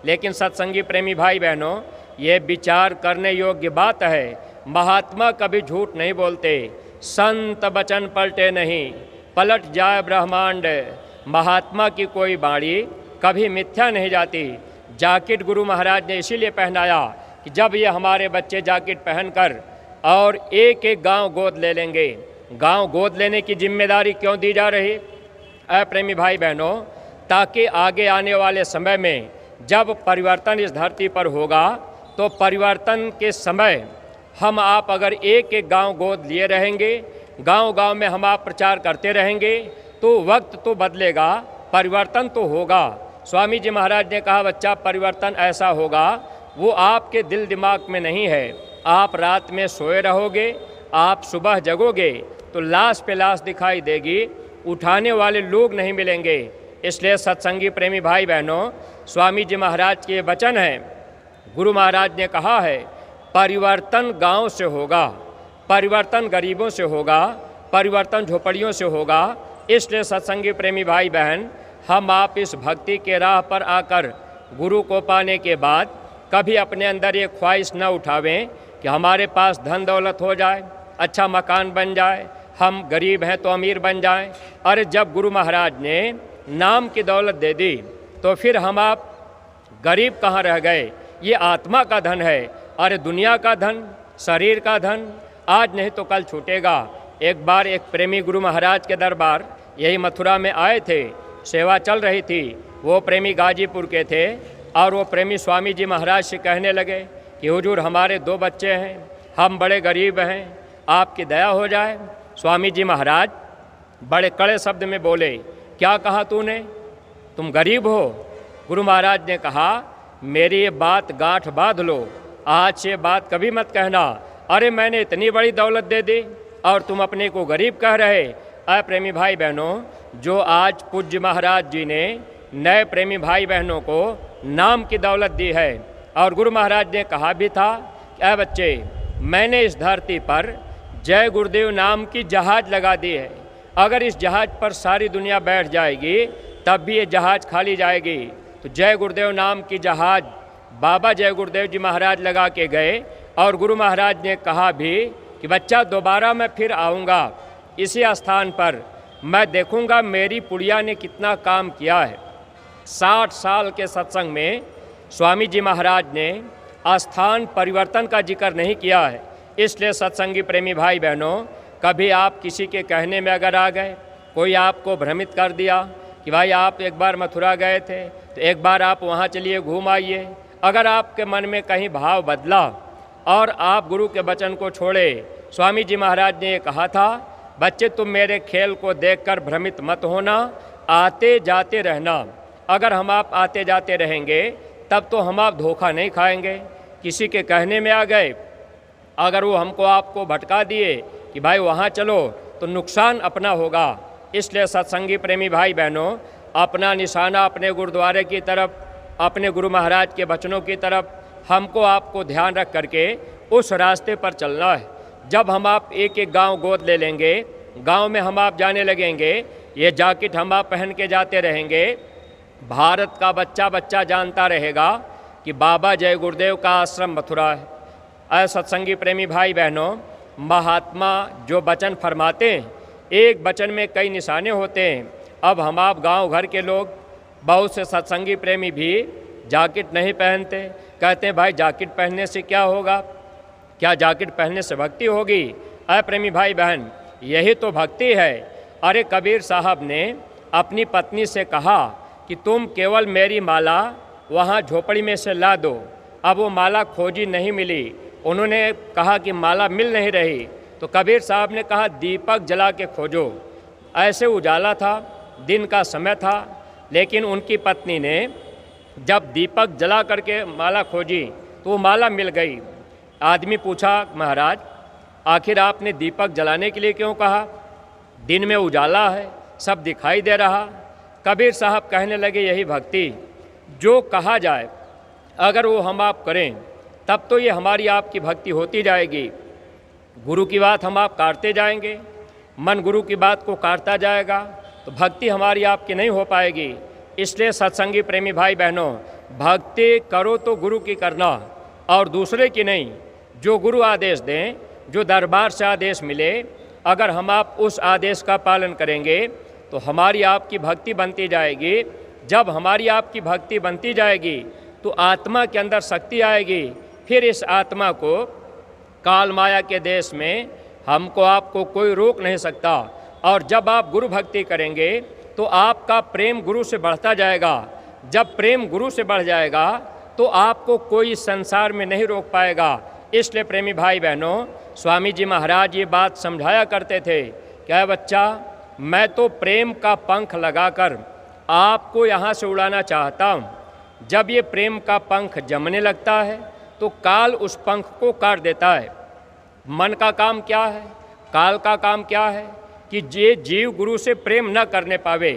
लेकिन सत्संगी प्रेमी भाई बहनों, ये विचार करने योग्य बात है। महात्मा कभी झूठ नहीं बोलते, संत वचन पलटे नहीं, पलट जाए ब्रह्मांड। महात्मा की कोई बाणी कभी मिथ्या नहीं जाती। जैकेट गुरु महाराज ने इसीलिए पहनाया कि जब ये हमारे बच्चे जैकेट पहनकर और एक एक गांव गोद ले लेंगे। गांव गोद लेने की जिम्मेदारी क्यों दी जा रही है प्रेमी भाई बहनों? ताकि आगे आने वाले समय में जब परिवर्तन इस धरती पर होगा तो परिवर्तन के समय हम आप अगर एक एक गांव गोद लिए रहेंगे, गांव गांव में हम आप प्रचार करते रहेंगे, तो वक्त तो बदलेगा, परिवर्तन तो होगा। स्वामी जी महाराज ने कहा, बच्चा परिवर्तन ऐसा होगा वो आपके दिल दिमाग में नहीं है। आप रात में सोए रहोगे, आप सुबह जगोगे तो लाश पे लाश दिखाई देगी, उठाने वाले लोग नहीं मिलेंगे। इसलिए सत्संगी प्रेमी भाई बहनों, स्वामी जी महाराज के वचन हैं, गुरु महाराज ने कहा है परिवर्तन गांव से होगा, परिवर्तन गरीबों से होगा, परिवर्तन झोपड़ियों से होगा। इसलिए सत्संगी प्रेमी भाई बहन, हम आप इस भक्ति के राह पर आकर गुरु को पाने के बाद कभी अपने अंदर ये ख्वाहिश न उठावें कि हमारे पास धन दौलत हो जाए, अच्छा मकान बन जाए, हम गरीब हैं तो अमीर बन जाएं। अरे जब गुरु महाराज ने नाम की दौलत दे दी तो फिर हम आप गरीब कहाँ रह गए। ये आत्मा का धन है। अरे दुनिया का धन, शरीर का धन आज नहीं तो कल छूटेगा। एक बार एक प्रेमी गुरु महाराज के दरबार यही मथुरा में आए थे, सेवा चल रही थी। वो प्रेमी गाजीपुर के थे और वो प्रेमी स्वामी जी महाराज से कहने लगे कि हुजूर हमारे 2 बच्चे हैं, हम बड़े गरीब हैं, आपकी दया हो जाए। स्वामी जी महाराज बड़े कड़े शब्द में बोले, क्या कहा तूने, तुम गरीब हो। गुरु महाराज ने कहा, मेरी ये बात गांठ बांध लो, आज से बात कभी मत कहना। अरे मैंने इतनी बड़ी दौलत दे दी और तुम अपने को गरीब कह रहे। प्रेमी भाई बहनों, जो आज पूज्य महाराज जी ने नए प्रेमी भाई बहनों को नाम की दौलत दी है, और गुरु महाराज ने कहा भी था कि बच्चे, मैंने इस धरती पर जय गुरुदेव नाम की जहाज लगा दी है। अगर इस जहाज पर सारी दुनिया बैठ जाएगी तब भी ये जहाज खाली जाएगी। तो जय गुरुदेव नाम की जहाज बाबा जय गुरुदेव जी महाराज लगा के गए, और गुरु महाराज ने कहा भी कि बच्चा दोबारा मैं फिर आऊँगा इसी स्थान पर, मैं देखूँगा मेरी पुड़िया ने कितना काम किया है। 60 साल के सत्संग में स्वामी जी महाराज ने स्थान परिवर्तन का जिक्र नहीं किया है। इसलिए सत्संगी प्रेमी भाई बहनों, कभी आप किसी के कहने में अगर आ गए, कोई आपको भ्रमित कर दिया कि भाई आप एक बार मथुरा गए थे तो एक बार आप वहाँ चलिए घूम आइए, अगर आपके मन में कहीं भाव बदला और आप गुरु के वचन को छोड़े, स्वामी जी महाराज ने ये कहा था, बच्चे तुम मेरे खेल को देखकर भ्रमित मत होना, आते जाते रहना। अगर हम आप आते जाते रहेंगे तब तो हम आप धोखा नहीं खाएंगे। किसी के कहने में आ गए, अगर वो हमको आपको भटका दिए कि भाई वहाँ चलो, तो नुकसान अपना होगा। इसलिए सत्संगी प्रेमी भाई बहनों, अपना निशाना अपने गुरुद्वारे की तरफ, अपने गुरु महाराज के वचनों की तरफ हमको आपको ध्यान रख करके उस रास्ते पर चलना है। जब हम आप एक एक गांव गोद ले लेंगे, गांव में हम आप जाने लगेंगे, ये जैकेट हम आप पहन के जाते रहेंगे, भारत का बच्चा बच्चा जानता रहेगा कि बाबा जय गुरुदेव का आश्रम मथुरा है। सत्संगी प्रेमी भाई बहनों, महात्मा जो वचन फरमाते हैं, एक वचन में कई निशाने होते हैं। अब हम आप गांव घर के लोग, बहुत से सत्संगी प्रेमी भी जैकेट नहीं पहनते, कहते हैं भाई जैकेट पहनने से क्या होगा, क्या जैकेट पहनने से भक्ति होगी। प्रेमी भाई बहन, यही तो भक्ति है। अरे कबीर साहब ने अपनी पत्नी से कहा कि तुम केवल मेरी माला वहाँ झोपड़ी में से ला दो। अब वो माला खोजी नहीं मिली, उन्होंने कहा कि माला मिल नहीं रही, तो कबीर साहब ने कहा दीपक जला के खोजो। ऐसे उजाला था, दिन का समय था, लेकिन उनकी पत्नी ने जब दीपक जला करके माला खोजी तो वो माला मिल गई। आदमी पूछा, महाराज आखिर आपने दीपक जलाने के लिए क्यों कहा, दिन में उजाला है, सब दिखाई दे रहा। कबीर साहब कहने लगे, यही भक्ति, जो कहा जाए अगर वो हम आप करें तब तो ये हमारी आपकी भक्ति होती जाएगी। गुरु की बात हम आप काटते जाएंगे, मन गुरु की बात को काटता जाएगा, तो भक्ति हमारी आपकी नहीं हो पाएगी। इसलिए सत्संगी प्रेमी भाई बहनों, भक्ति करो तो गुरु की करना और दूसरे की नहीं। जो गुरु आदेश दें, जो दरबार से आदेश मिले, अगर हम आप उस आदेश का पालन करेंगे तो हमारी आपकी भक्ति बनती जाएगी। जब हमारी आपकी भक्ति बनती जाएगी तो आत्मा के अंदर शक्ति आएगी। फिर इस आत्मा को काल माया के देश में हमको आपको कोई रोक नहीं सकता। और जब आप गुरु भक्ति करेंगे तो आपका प्रेम गुरु से बढ़ता जाएगा। जब प्रेम गुरु से बढ़ जाएगा तो आपको कोई संसार में नहीं रोक पाएगा। इसलिए प्रेमी भाई बहनों, स्वामी जी महाराज ये बात समझाया करते थे, क्या बच्चा, मैं तो प्रेम का पंख लगाकर आपको यहाँ से उड़ाना चाहता हूँ। जब ये प्रेम का पंख जमने लगता है तो काल उस पंख को काट देता है। मन का काम क्या है, काल का काम क्या है कि जे जीव गुरु से प्रेम न करने पावे,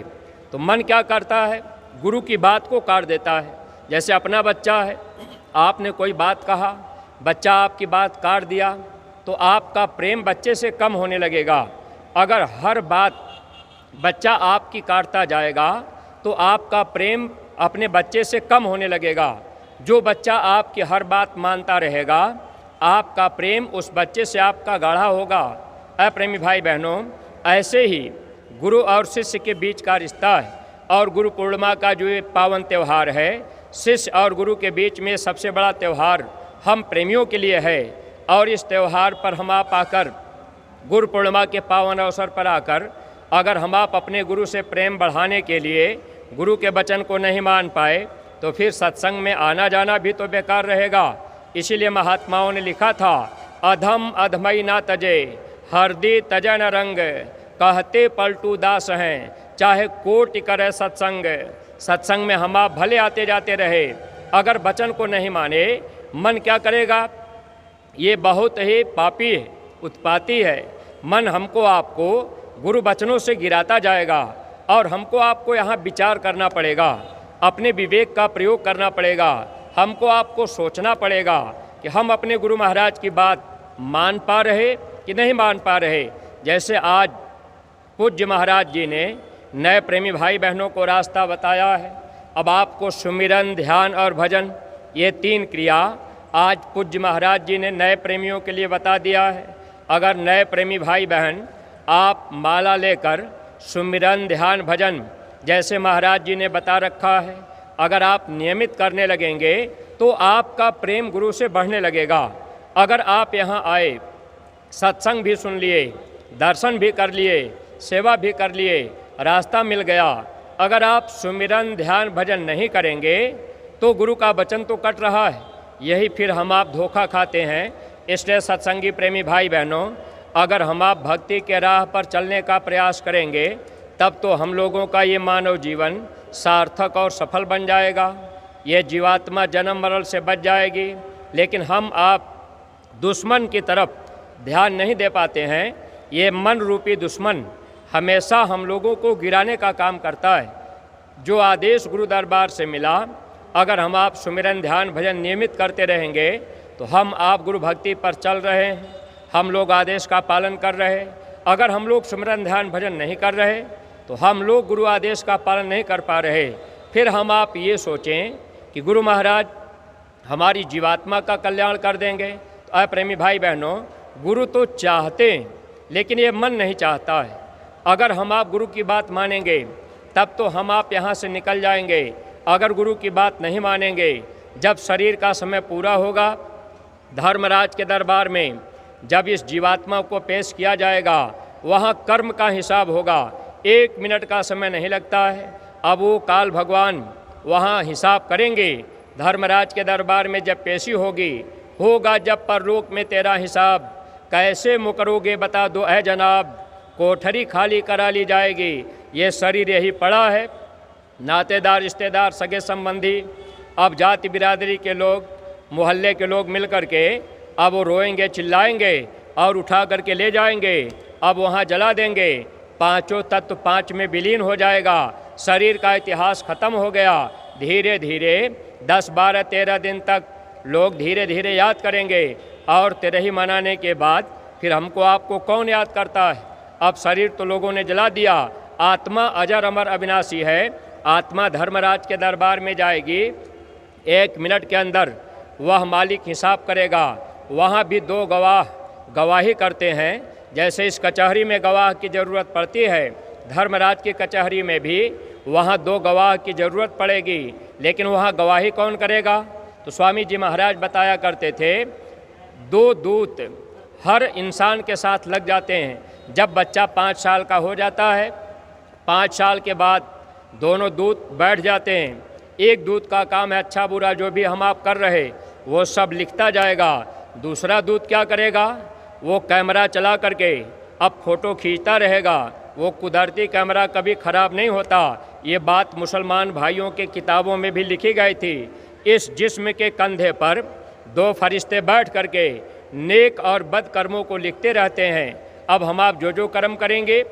तो मन क्या करता है, गुरु की बात को काट देता है। जैसे अपना बच्चा है, आपने कोई बात कहा, बच्चा आपकी बात काट दिया, तो आपका प्रेम बच्चे से कम होने लगेगा। अगर हर बात बच्चा आपकी काटता जाएगा तो आपका प्रेम अपने बच्चे से कम होने लगेगा। जो बच्चा आपकी हर बात मानता रहेगा, आपका प्रेम उस बच्चे से आपका गाढ़ा होगा। प्रेमी भाई बहनों, ऐसे ही गुरु और शिष्य के बीच का रिश्ता है और गुरु पूर्णिमा का जो ये पावन त्यौहार है, शिष्य और गुरु के बीच में सबसे बड़ा त्यौहार हम प्रेमियों के लिए है। और इस त्यौहार पर हम आप आकर, गुरु पूर्णिमा के पावन अवसर पर आकर, अगर हम आप अपने गुरु से प्रेम बढ़ाने के लिए गुरु के वचन को नहीं मान पाए तो फिर सत्संग में आना जाना भी तो बेकार रहेगा। इसीलिए महात्माओं ने लिखा था, अधम अधमई ना तजे, हरदी तजन रंग, कहते पलटू दास हैं, चाहे कोटि करे सत्संग। सत्संग में हम आप भले आते जाते रहे, अगर वचन को नहीं माने मन क्या करेगा? ये बहुत ही पापी है, उत्पाती है। मन हमको आपको गुरु वचनों से गिराता जाएगा और हमको आपको यहाँ विचार करना पड़ेगा, अपने विवेक का प्रयोग करना पड़ेगा। हमको आपको सोचना पड़ेगा कि हम अपने गुरु महाराज की बात मान पा रहे कि नहीं मान पा रहे। जैसे आज पूज्य महाराज जी ने नए प्रेमी भाई बहनों को रास्ता बताया है। अब आपको सुमिरन, ध्यान और भजन, ये 3 क्रिया आज पूज्य महाराज जी ने नए प्रेमियों के लिए बता दिया है। अगर नए प्रेमी भाई बहन आप माला लेकर सुमिरन, ध्यान, भजन जैसे महाराज जी ने बता रखा है, अगर आप नियमित करने लगेंगे तो आपका प्रेम गुरु से बढ़ने लगेगा। अगर आप यहाँ आए, सत्संग भी सुन लिए, दर्शन भी कर लिए, सेवा भी कर लिए, रास्ता मिल गया, अगर आप सुमिरन, ध्यान, भजन नहीं करेंगे तो गुरु का वचन तो कट रहा है। यही फिर हम आप धोखा खाते हैं। इसलिए सत्संगी प्रेमी भाई बहनों, अगर हम आप भक्ति के राह पर चलने का प्रयास करेंगे तब तो हम लोगों का ये मानव जीवन सार्थक और सफल बन जाएगा। ये जीवात्मा जन्म मरण से बच जाएगी। लेकिन हम आप दुश्मन की तरफ ध्यान नहीं दे पाते हैं। ये मन रूपी दुश्मन हमेशा हम लोगों को गिराने का काम करता है। जो आदेश गुरु दरबार से मिला, अगर हम आप सुमिरन, ध्यान, भजन नियमित करते रहेंगे तो हम आप गुरु भक्ति पर चल रहे हैं, हम लोग आदेश का पालन कर रहे हैं। अगर हम लोग सुमिरन, ध्यान, भजन नहीं कर रहे तो हम लोग गुरु आदेश का पालन नहीं कर पा रहे। फिर हम आप ये सोचें कि गुरु महाराज हमारी जीवात्मा का कल्याण कर देंगे। तो प्रेमी भाई बहनों, गुरु तो चाहते हैं लेकिन ये मन नहीं चाहता है। अगर हम आप गुरु की बात मानेंगे तब तो हम आप यहाँ से निकल जाएंगे। अगर गुरु की बात नहीं मानेंगे, जब शरीर का समय पूरा होगा, धर्मराज के दरबार में जब इस जीवात्मा को पेश किया जाएगा, वहाँ कर्म का हिसाब होगा। 1 मिनट का समय नहीं लगता है। अब वो काल भगवान वहाँ हिसाब करेंगे। धर्मराज के दरबार में जब पेशी होगा जब परलोक में तेरा हिसाब, कैसे मुकरोगे बता दो ऐ जनाब, कोठरी खाली करा ली जाएगी। ये शरीर यही पड़ा है। नातेदार, रिश्तेदार, सगे संबंधी, अब जाति बिरादरी के लोग, मोहल्ले के लोग मिल कर के अब वो रोएंगे, चिल्लाएंगे और उठा करके ले जाएंगे। अब वहाँ जला देंगे। 5 तत्व 5 में विलीन हो जाएगा। शरीर का इतिहास खत्म हो गया। धीरे धीरे 10, 12, 13 दिन तक लोग धीरे धीरे याद करेंगे और तेरही मनाने के बाद फिर हमको आपको कौन याद करता है? अब शरीर तो लोगों ने जला दिया। आत्मा अजर अमर अविनाशी है। आत्मा धर्मराज के दरबार में जाएगी। 1 मिनट के अंदर वह मालिक हिसाब करेगा। वहाँ भी 2 गवाह गवाही करते हैं। जैसे इस कचहरी में गवाह की ज़रूरत पड़ती है, धर्मराज की कचहरी में भी वहाँ 2 गवाह की ज़रूरत पड़ेगी। लेकिन वहाँ गवाही कौन करेगा? तो स्वामी जी महाराज बताया करते थे, 2 दूत हर इंसान के साथ लग जाते हैं। जब बच्चा 5 साल का हो जाता है, 5 साल के बाद दोनों दूत बैठ जाते हैं। एक दूत का काम है अच्छा बुरा जो भी हम आप कर रहे वो सब लिखता जाएगा। दूसरा दूत क्या करेगा? वो कैमरा चला करके अब फ़ोटो खींचता रहेगा। वो कुदरती कैमरा कभी ख़राब नहीं होता। ये बात मुसलमान भाइयों के किताबों में भी लिखी गई थी। इस जिस्म के कंधे पर 2 फरिश्ते बैठ करके नेक और बद कर्मों को लिखते रहते हैं। अब हम आप जो कर्म करेंगे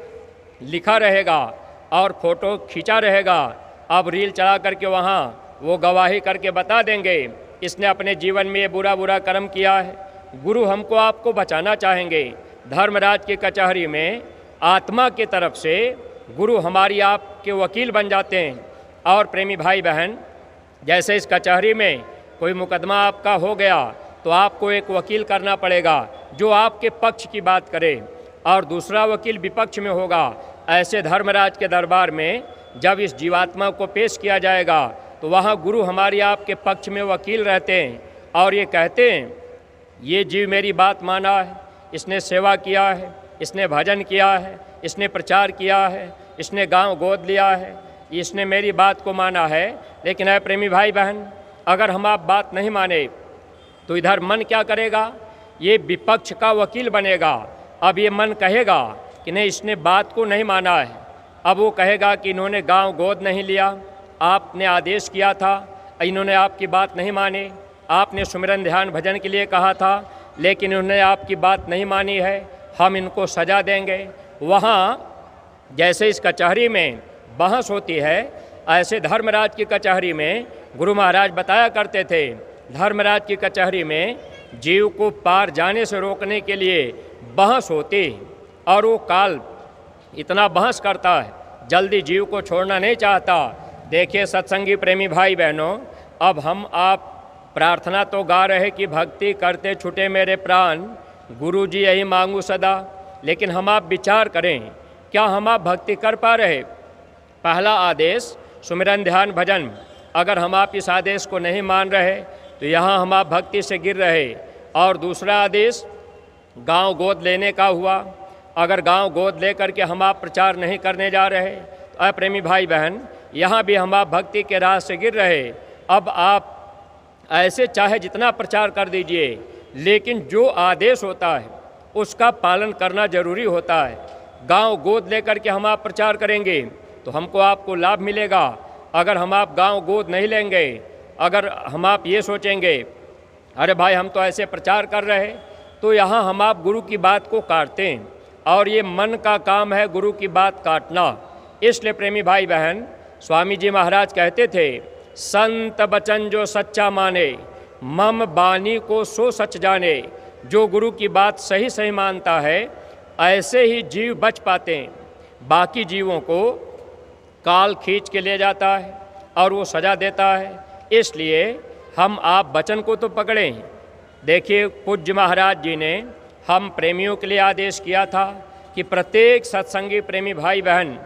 लिखा रहेगा और फ़ोटो खींचा रहेगा। अब रील चला करके वहाँ वो गवाही करके बता देंगे इसने अपने जीवन में ये बुरा कर्म किया है। गुरु हमको आपको बचाना चाहेंगे। धर्मराज की कचहरी में आत्मा की तरफ से गुरु हमारी आपके वकील बन जाते हैं। और प्रेमी भाई बहन, जैसे इस कचहरी में कोई मुकदमा आपका हो गया, तो आपको एक वकील करना पड़ेगा जो आपके पक्ष की बात करे, और दूसरा वकील विपक्ष में होगा। ऐसे धर्मराज के दरबार में जब इस जीवात्मा को पेश किया जाएगा तो वहाँ गुरु हमारी आपके पक्ष में वकील रहते हैं और ये कहते हैं, ये जीव मेरी बात माना है, इसने सेवा किया है, इसने भजन किया है, इसने प्रचार किया है, इसने गांव गोद लिया है, इसने मेरी बात को माना है। लेकिन है प्रेमी भाई बहन, अगर हम आप बात नहीं माने तो इधर मन क्या करेगा? ये विपक्ष का वकील बनेगा। अब ये मन कहेगा कि नहीं, इसने बात को नहीं माना है। अब वो कहेगा कि इन्होंने गांव गोद नहीं लिया, आपने आदेश किया था, इन्होंने आपकी बात नहीं मानी, आपने सुमिरन ध्यान भजन के लिए कहा था लेकिन इन्होंने आपकी बात नहीं मानी है, हम इनको सजा देंगे। वहाँ जैसे इस कचहरी में बहस होती है, ऐसे धर्मराज की कचहरी में गुरु महाराज बताया करते थे, धर्मराज की कचहरी में जीव को पार जाने से रोकने के लिए बहस होती, और वो काल इतना बहस करता है, जल्दी जीव को छोड़ना नहीं चाहता। देखिए सत्संगी प्रेमी भाई बहनों, अब हम आप प्रार्थना तो गा रहे कि भक्ति करते छूटे मेरे प्राण, गुरु जी यही मांगू सदा, लेकिन हम आप विचार करें, क्या हम आप भक्ति कर पा रहे? पहला आदेश सुमिरन ध्यान भजन, अगर हम आप इस आदेश को नहीं मान रहे तो यहाँ हम आप भक्ति से गिर रहे। और दूसरा आदेश गांव गोद लेने का हुआ, अगर गांव गोद लेकर के हम आप प्रचार नहीं करने जा रहे तो प्रेमी भाई बहन, यहाँ भी हम आप भक्ति के राह से गिर रहे। अब आप ऐसे चाहे जितना प्रचार कर दीजिए, लेकिन जो आदेश होता है उसका पालन करना जरूरी होता है। गांव गोद लेकर के हम आप प्रचार करेंगे तो हमको आपको लाभ मिलेगा। अगर हम आप गांव गोद नहीं लेंगे, अगर हम आप ये सोचेंगे अरे भाई हम तो ऐसे प्रचार कर रहे, तो यहाँ हम आप गुरु की बात को काटते हैं, और ये मन का काम है गुरु की बात काटना। इसलिए प्रेमी भाई बहन, स्वामी जी महाराज कहते थे, संत बचन जो सच्चा माने, मम बानी को सो सच जाने। जो गुरु की बात सही सही मानता है, ऐसे ही जीव बच पाते हैं। बाकी जीवों को काल खींच के ले जाता है और वो सजा देता है। इसलिए हम आप वचन को तो पकड़ें। देखिए पूज्य महाराज जी ने हम प्रेमियों के लिए आदेश किया था कि प्रत्येक सत्संगी प्रेमी भाई बहन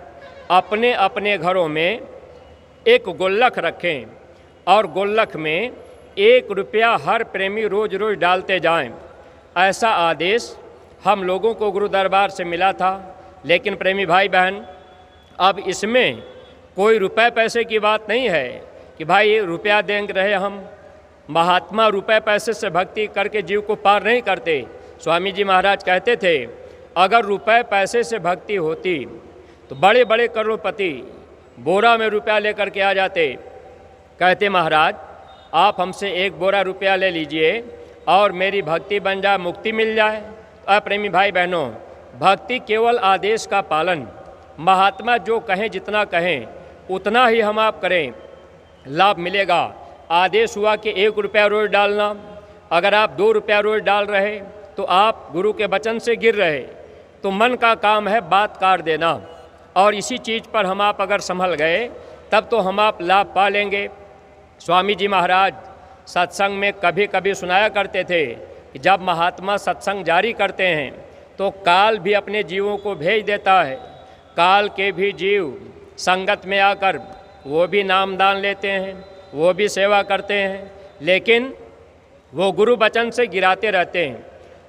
अपने अपने घरों में एक गुल्लक रखें, और गुल्लक में 1 रुपया हर प्रेमी रोज़ रोज़ डालते जाएं। ऐसा आदेश हम लोगों को गुरु दरबार से मिला था। लेकिन प्रेमी भाई बहन, अब इसमें कोई रुपए पैसे की बात नहीं है कि भाई रुपया देंगे रहे हम। महात्मा रुपए पैसे से भक्ति करके जीव को पार नहीं करते। स्वामी जी महाराज कहते थे, अगर रुपए पैसे से भक्ति होती तो बड़े बड़े करोड़पति बोरा में रुपया लेकर के आ जाते। कहते महाराज आप हमसे 1 बोरा रुपया ले लीजिए और मेरी भक्ति बन जाए, मुक्ति मिल जाए। प्रेमी भाई बहनों, भक्ति केवल आदेश का पालन, महात्मा जो कहें जितना कहें उतना ही हम आप करें, लाभ मिलेगा। आदेश हुआ कि 1 रुपया रोज़ डालना, अगर आप 2 रुपया रोज़ डाल रहे तो आप गुरु के वचन से गिर रहे। तो मन का काम है बात काट देना, और इसी चीज़ पर हम आप अगर संभल गए तब तो हम आप लाभ पा लेंगे। स्वामी जी महाराज सत्संग में कभी कभी सुनाया करते थे कि जब महात्मा सत्संग जारी करते हैं तो काल भी अपने जीवों को भेज देता है। काल के भी जीव संगत में आकर वो भी नामदान लेते हैं, वो भी सेवा करते हैं, लेकिन वो गुरु वचन से गिराते रहते हैं।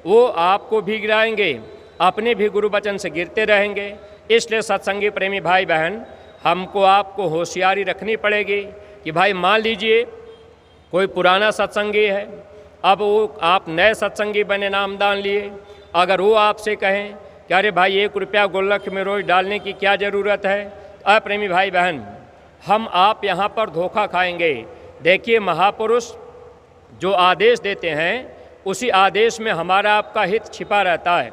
वो आपको भी गिराएंगे, अपने भी गुरु वचन से गिरते रहेंगे। इसलिए सत्संगी प्रेमी भाई बहन, हमको आपको होशियारी रखनी पड़ेगी कि भाई मान लीजिए कोई पुराना सत्संगी है, अब वो आप नए सत्संगी बने, नामदान लिए, अगर वो आपसे कहें कि अरे भाई 1 रुपया गुल्लक में रोज़ डालने की क्या ज़रूरत है, प्रेमी भाई बहन, हम आप यहाँ पर धोखा खाएंगे। देखिए रुष जो आदेश देते हैं उसी आदेश में हमारा आपका हित छिपा रहता है।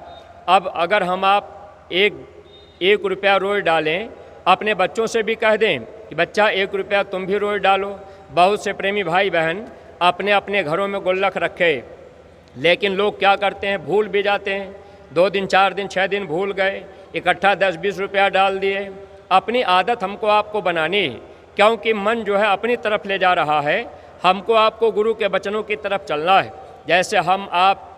अब अगर हम आप एक रुपया रोज़ डालें, अपने बच्चों से भी कह दें कि बच्चा 1 रुपया तुम भी रोज़ डालो। बहुत से प्रेमी भाई बहन अपने अपने घरों में गुल्लक रखे, लेकिन लोग क्या करते हैं, भूल भी जाते हैं। 2 दिन 4 दिन 6 दिन भूल गए, इकट्ठा 10-20 रुपया डाल दिए। अपनी आदत हमको आपको बनानी है, क्योंकि मन जो है अपनी तरफ ले जा रहा है। हमको आपको गुरु के वचनों की तरफ चलना है। जैसे हम आप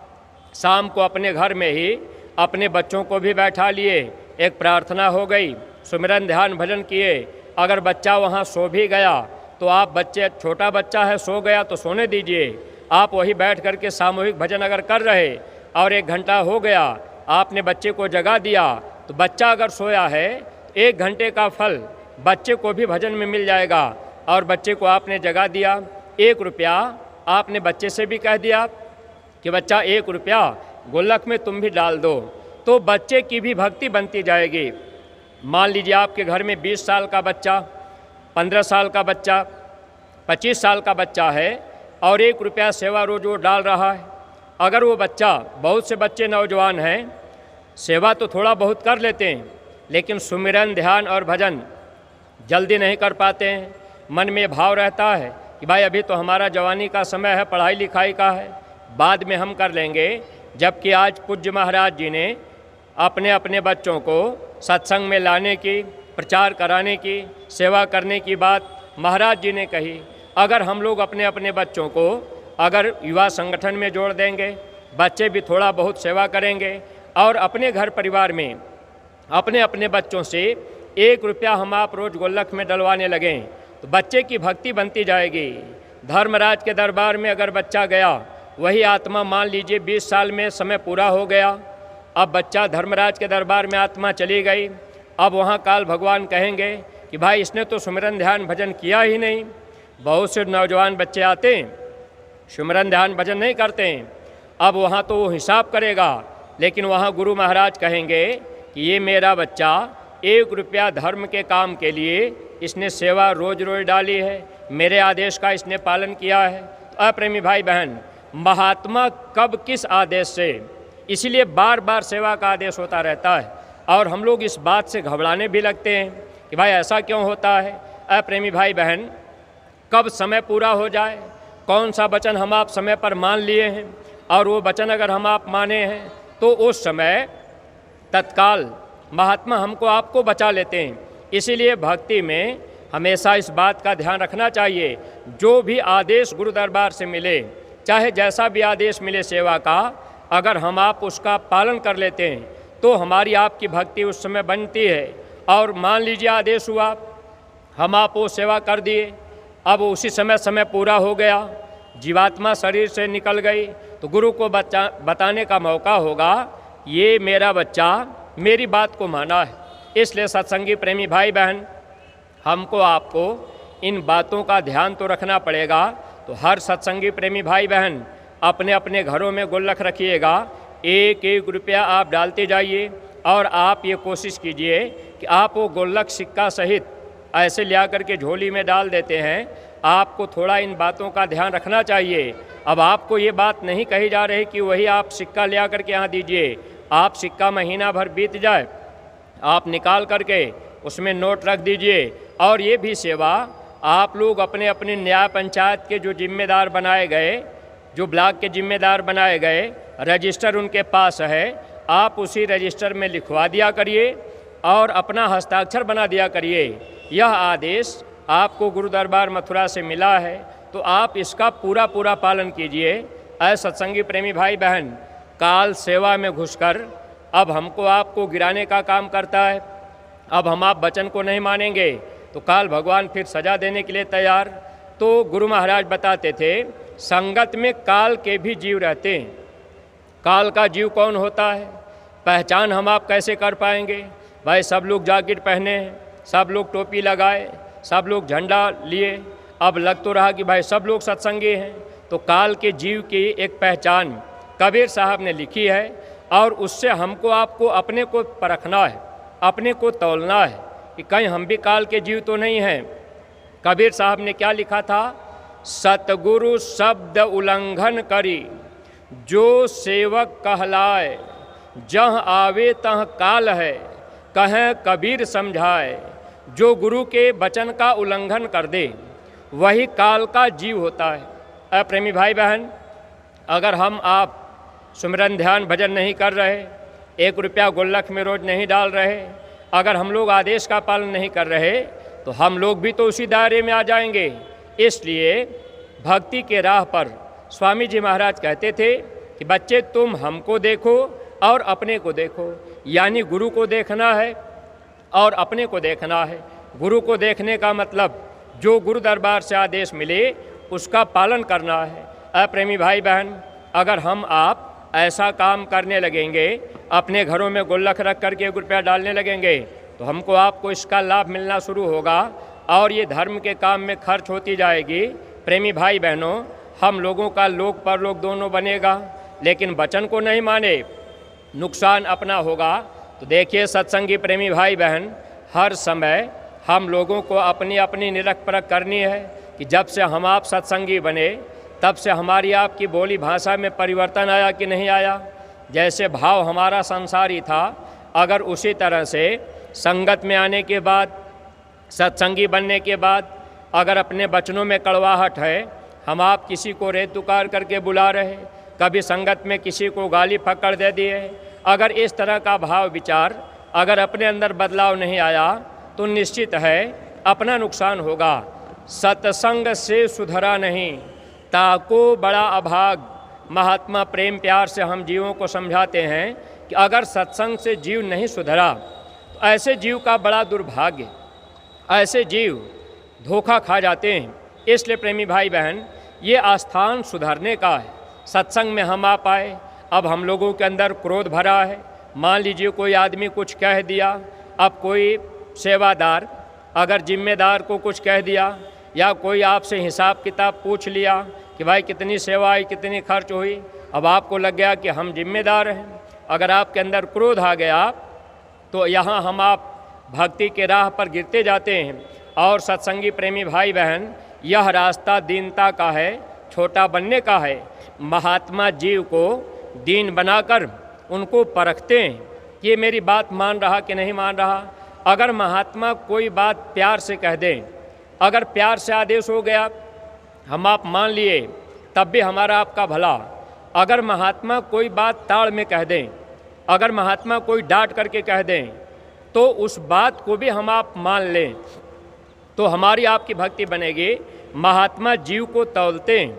शाम को अपने घर में ही अपने बच्चों को भी बैठा लिए, एक प्रार्थना हो गई, सुमिरन ध्यान भजन किए। अगर बच्चा वहाँ सो भी गया तो आप बच्चे, छोटा बच्चा है सो गया तो सोने दीजिए, आप वही बैठ करके सामूहिक भजन अगर कर रहे और 1 घंटा हो गया आपने बच्चे को जगा दिया तो बच्चा अगर सोया है 1 घंटे का फल बच्चे को भी भजन में मिल जाएगा। और बच्चे को आपने जगा दिया, 1 रुपया आपने बच्चे से भी कह दिया कि बच्चा 1 रुपया गुल्लक में तुम भी डाल दो, तो बच्चे की भी भक्ति बनती जाएगी। मान लीजिए आपके घर में 20 साल का बच्चा, 15 साल का बच्चा, 25 साल का बच्चा है और 1 रुपया सेवा रोज वो डाल रहा है। अगर वो बच्चा, बहुत से बच्चे नौजवान हैं, सेवा तो थोड़ा बहुत कर लेते हैं लेकिन सुमिरन ध्यान और भजन जल्दी नहीं कर पाते हैं। मन में भाव रहता है कि भाई अभी तो हमारा जवानी का समय है, पढ़ाई लिखाई का है, बाद में हम कर लेंगे। जबकि आज पूज्य महाराज जी ने अपने अपने बच्चों को सत्संग में लाने की, प्रचार कराने की, सेवा करने की बात महाराज जी ने कही। अगर हम लोग अपने अपने बच्चों को अगर युवा संगठन में जोड़ देंगे, बच्चे भी थोड़ा बहुत सेवा करेंगे और अपने घर परिवार में अपने अपने बच्चों से 1 रुपया हम आप रोज गुल्लक में डलवाने लगें तो बच्चे की भक्ति बनती जाएगी। धर्मराज के दरबार में अगर बच्चा गया, वही आत्मा मान लीजिए 20 साल में समय पूरा हो गया, अब बच्चा धर्मराज के दरबार में आत्मा चली गई। अब वहाँ काल भगवान कहेंगे कि भाई इसने तो सुमिरन ध्यान भजन किया ही नहीं। बहुत से नौजवान बच्चे आते हैं, सुमिरन ध्यान भजन नहीं करते हैं। अब वहाँ तो वो हिसाब करेगा, लेकिन वहाँ गुरु महाराज कहेंगे कि ये मेरा बच्चा 1 रुपया धर्म के काम के लिए इसने सेवा रोज रोज डाली है, मेरे आदेश का इसने पालन किया है। अप्रेमी भाई बहन, महात्मा कब किस आदेश से, इसीलिए बार बार सेवा का आदेश होता रहता है और हम लोग इस बात से घबराने भी लगते हैं कि भाई ऐसा क्यों होता है। अप्रेमी भाई बहन, कब समय पूरा हो जाए, कौन सा वचन हम आप समय पर मान लिए हैं और वो वचन अगर हम आप माने हैं तो उस समय तत्काल महात्मा हमको आपको बचा लेते हैं। इसीलिए भक्ति में हमेशा इस बात का ध्यान रखना चाहिए, जो भी आदेश गुरु दरबार से मिले, चाहे जैसा भी आदेश मिले सेवा का, अगर हम आप उसका पालन कर लेते हैं तो हमारी आपकी भक्ति उस समय बनती है। और मान लीजिए आदेश हुआ, हम आप वो सेवा कर दिए, अब उसी समय पूरा हो गया, जीवात्मा शरीर से निकल गई, तो गुरु को बताने का मौका होगा ये मेरा बच्चा मेरी बात को माना है। इसलिए सत्संगी प्रेमी भाई बहन, हमको आपको इन बातों का ध्यान तो रखना पड़ेगा। तो हर सत्संगी प्रेमी भाई बहन अपने अपने घरों में गुल्लक रखिएगा, 1-1 रुपया आप डालते जाइए और आप ये कोशिश कीजिए कि आप वो गुल्लक सिक्का सहित ऐसे लिया करके झोली में डाल देते हैं। आपको थोड़ा इन बातों का ध्यान रखना चाहिए। अब आपको ये बात नहीं कही जा रही कि वही आप सिक्का लिया करके यहाँ दीजिए, आप सिक्का महीना भर बीत जाए, आप निकाल करके उसमें नोट रख दीजिए। और ये भी सेवा आप लोग अपने अपने न्याय पंचायत के जो जिम्मेदार बनाए गए, जो ब्लॉक के जिम्मेदार बनाए गए, रजिस्टर उनके पास है, आप उसी रजिस्टर में लिखवा दिया करिए और अपना हस्ताक्षर बना दिया करिए। यह आदेश आपको गुरु दरबार मथुरा से मिला है, तो आप इसका पूरा पालन कीजिए। ऐसे सत्संगी प्रेमी भाई बहन, काल सेवा में घुसकर अब हमको आपको गिराने का काम करता है। अब हम आप वचन को नहीं मानेंगे तो काल भगवान फिर सजा देने के लिए तैयार। तो गुरु महाराज बताते थे, संगत में काल के भी जीव रहते हैं। काल का जीव कौन होता है, पहचान हम आप कैसे कर पाएंगे। भाई सब लोग जैकेट पहने हैं, सब लोग टोपी लगाए, सब लोग झंडा लिए, अब लग तो रहा कि भाई सब लोग सत्संगी हैं। तो काल के जीव की एक पहचान कबीर साहब ने लिखी है और उससे हमको आपको अपने को परखना है, अपने को तौलना है कि कहीं हम भी काल के जीव तो नहीं हैं। कबीर साहब ने क्या लिखा था, सतगुरु शब्द उल्लंघन करी जो सेवक कहलाए, जहाँ आवे तह काल है कहें कबीर समझाए। जो गुरु के वचन का उल्लंघन कर दे वही काल का जीव होता है। प्रेमी भाई बहन, अगर हम आप सुमिरन ध्यान भजन नहीं कर रहे, 1 रुपया गुल्लक में रोज नहीं डाल रहे, अगर हम लोग आदेश का पालन नहीं कर रहे तो हम लोग भी तो उसी दायरे में आ जाएंगे। इसलिए भक्ति के राह पर स्वामी जी महाराज कहते थे कि बच्चे तुम हमको देखो और अपने को देखो, यानी गुरु को देखना है और अपने को देखना है। गुरु को देखने का मतलब जो गुरु दरबार से आदेश मिले उसका पालन करना है। अप्रेमी भाई बहन, अगर हम आप ऐसा काम करने लगेंगे, अपने घरों में गुल्लक रख करके 1 रुपया डालने लगेंगे, तो हमको आपको इसका लाभ मिलना शुरू होगा और ये धर्म के काम में खर्च होती जाएगी। प्रेमी भाई बहनों, हम लोगों का लोक परलोक दोनों बनेगा, लेकिन वचन को नहीं माने नुकसान अपना होगा। तो देखिए सत्संगी प्रेमी भाई बहन, हर समय हम लोगों को अपनी अपनी निरख परख करनी है कि जब से हम आप सत्संगी बने तब से हमारी आपकी बोली भाषा में परिवर्तन आया कि नहीं आया। जैसे भाव हमारा संसारी था, अगर उसी तरह से संगत में आने के बाद, सत्संगी बनने के बाद अगर अपने वचनों में कड़वाहट है, हम आप किसी को रेत दुकार करके बुला रहे, कभी संगत में किसी को गाली फक्कड़ दे दिए, अगर इस तरह का भाव विचार अगर अपने अंदर बदलाव नहीं आया तो निश्चित है अपना नुकसान होगा। सत्संग से सुधरा नहीं ताको बड़ा अभाग। महात्मा प्रेम प्यार से हम जीवों को समझाते हैं कि अगर सत्संग से जीव नहीं सुधरा तो ऐसे जीव का बड़ा दुर्भाग्य, ऐसे जीव धोखा खा जाते हैं। इसलिए प्रेमी भाई बहन, ये आस्थान सुधरने का है। सत्संग में हम आ पाए, अब हम लोगों के अंदर क्रोध भरा है। मान लीजिए कोई आदमी कुछ कह दिया, अब कोई सेवादार अगर जिम्मेदार को कुछ कह दिया या कोई आपसे हिसाब किताब पूछ लिया कि भाई कितनी सेवा आई, कितनी खर्च हुई, अब आपको लग गया कि हम जिम्मेदार हैं। अगर आपके अंदर क्रोध आ गया तो यहाँ हम आप भक्ति के राह पर गिरते जाते हैं। और सत्संगी प्रेमी भाई बहन, यह रास्ता दीनता का है, छोटा बनने का है। महात्मा जीव को दीन बनाकर उनको परखते हैं कि ये मेरी बात मान रहा कि नहीं मान रहा। अगर महात्मा कोई बात प्यार से कह दें, अगर प्यार से आदेश हो गया, हम आप मान लिए, तब भी हमारा आपका भला। अगर महात्मा कोई बात ताड़ में कह दें, अगर महात्मा कोई डांट करके कह दें, तो उस बात को भी हम आप मान लें तो हमारी आपकी भक्ति बनेगी। महात्मा जीव को तौलते हैं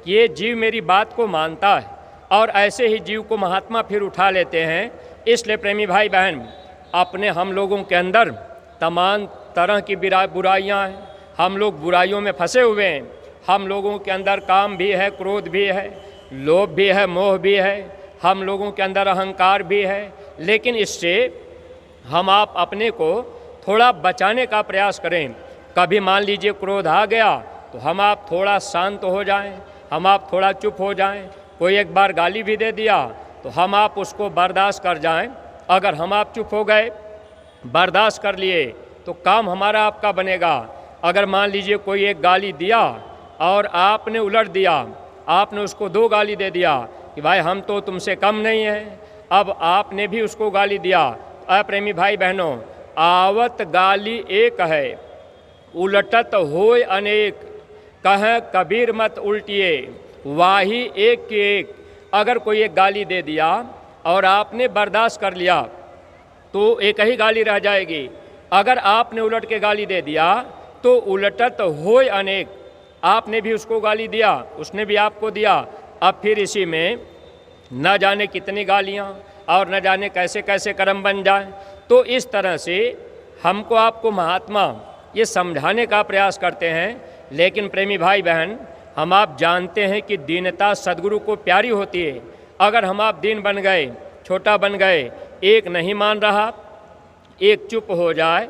कि ये जीव मेरी बात को मानता है, और ऐसे ही जीव को महात्मा फिर उठा लेते हैं। इसलिए प्रेमी भाई बहन, अपने हम लोगों के अंदर तमाम तरह की बुराइयां हैं। हम लोग बुराइयों में फंसे हुए हैं। हम लोगों के अंदर काम भी है, क्रोध भी है, लोभ भी है, मोह भी है, हम लोगों के अंदर अहंकार भी है। लेकिन इससे हम आप अपने को थोड़ा बचाने का प्रयास करें। कभी मान लीजिए क्रोध आ गया तो हम आप थोड़ा शांत हो जाएं, हम आप थोड़ा चुप हो जाएं। कोई एक बार गाली भी दे दिया तो हम आप उसको बर्दाश्त कर जाएं। अगर हम आप चुप हो गए, बर्दाश्त कर लिए, तो काम हमारा आपका बनेगा। अगर मान लीजिए कोई एक गाली दिया और आपने उलट दिया, आपने उसको 2 गाली दे दिया कि भाई हम तो तुमसे कम नहीं हैं, अब आपने भी उसको गाली दिया। अप्रेमी भाई बहनों, आवत गाली एक है, उलटत होय अनेक, कहें कबीर मत उल्टिए, वाही एक की एक। अगर कोई एक गाली दे दिया और आपने बर्दाश्त कर लिया तो एक ही गाली रह जाएगी। अगर आपने उलट के गाली दे दिया तो उलटत होय अनेक, आपने भी उसको गाली दिया, उसने भी आपको दिया। अब फिर इसी में न जाने कितनी गालियाँ और न जाने कैसे कैसे कर्म बन जाए। तो इस तरह से हमको आपको महात्मा ये समझाने का प्रयास करते हैं। लेकिन प्रेमी भाई बहन, हम आप जानते हैं कि दीनता सद्गुरु को प्यारी होती है। अगर हम आप दीन बन गए, छोटा बन गए, एक नहीं मान रहा, एक चुप हो जाए,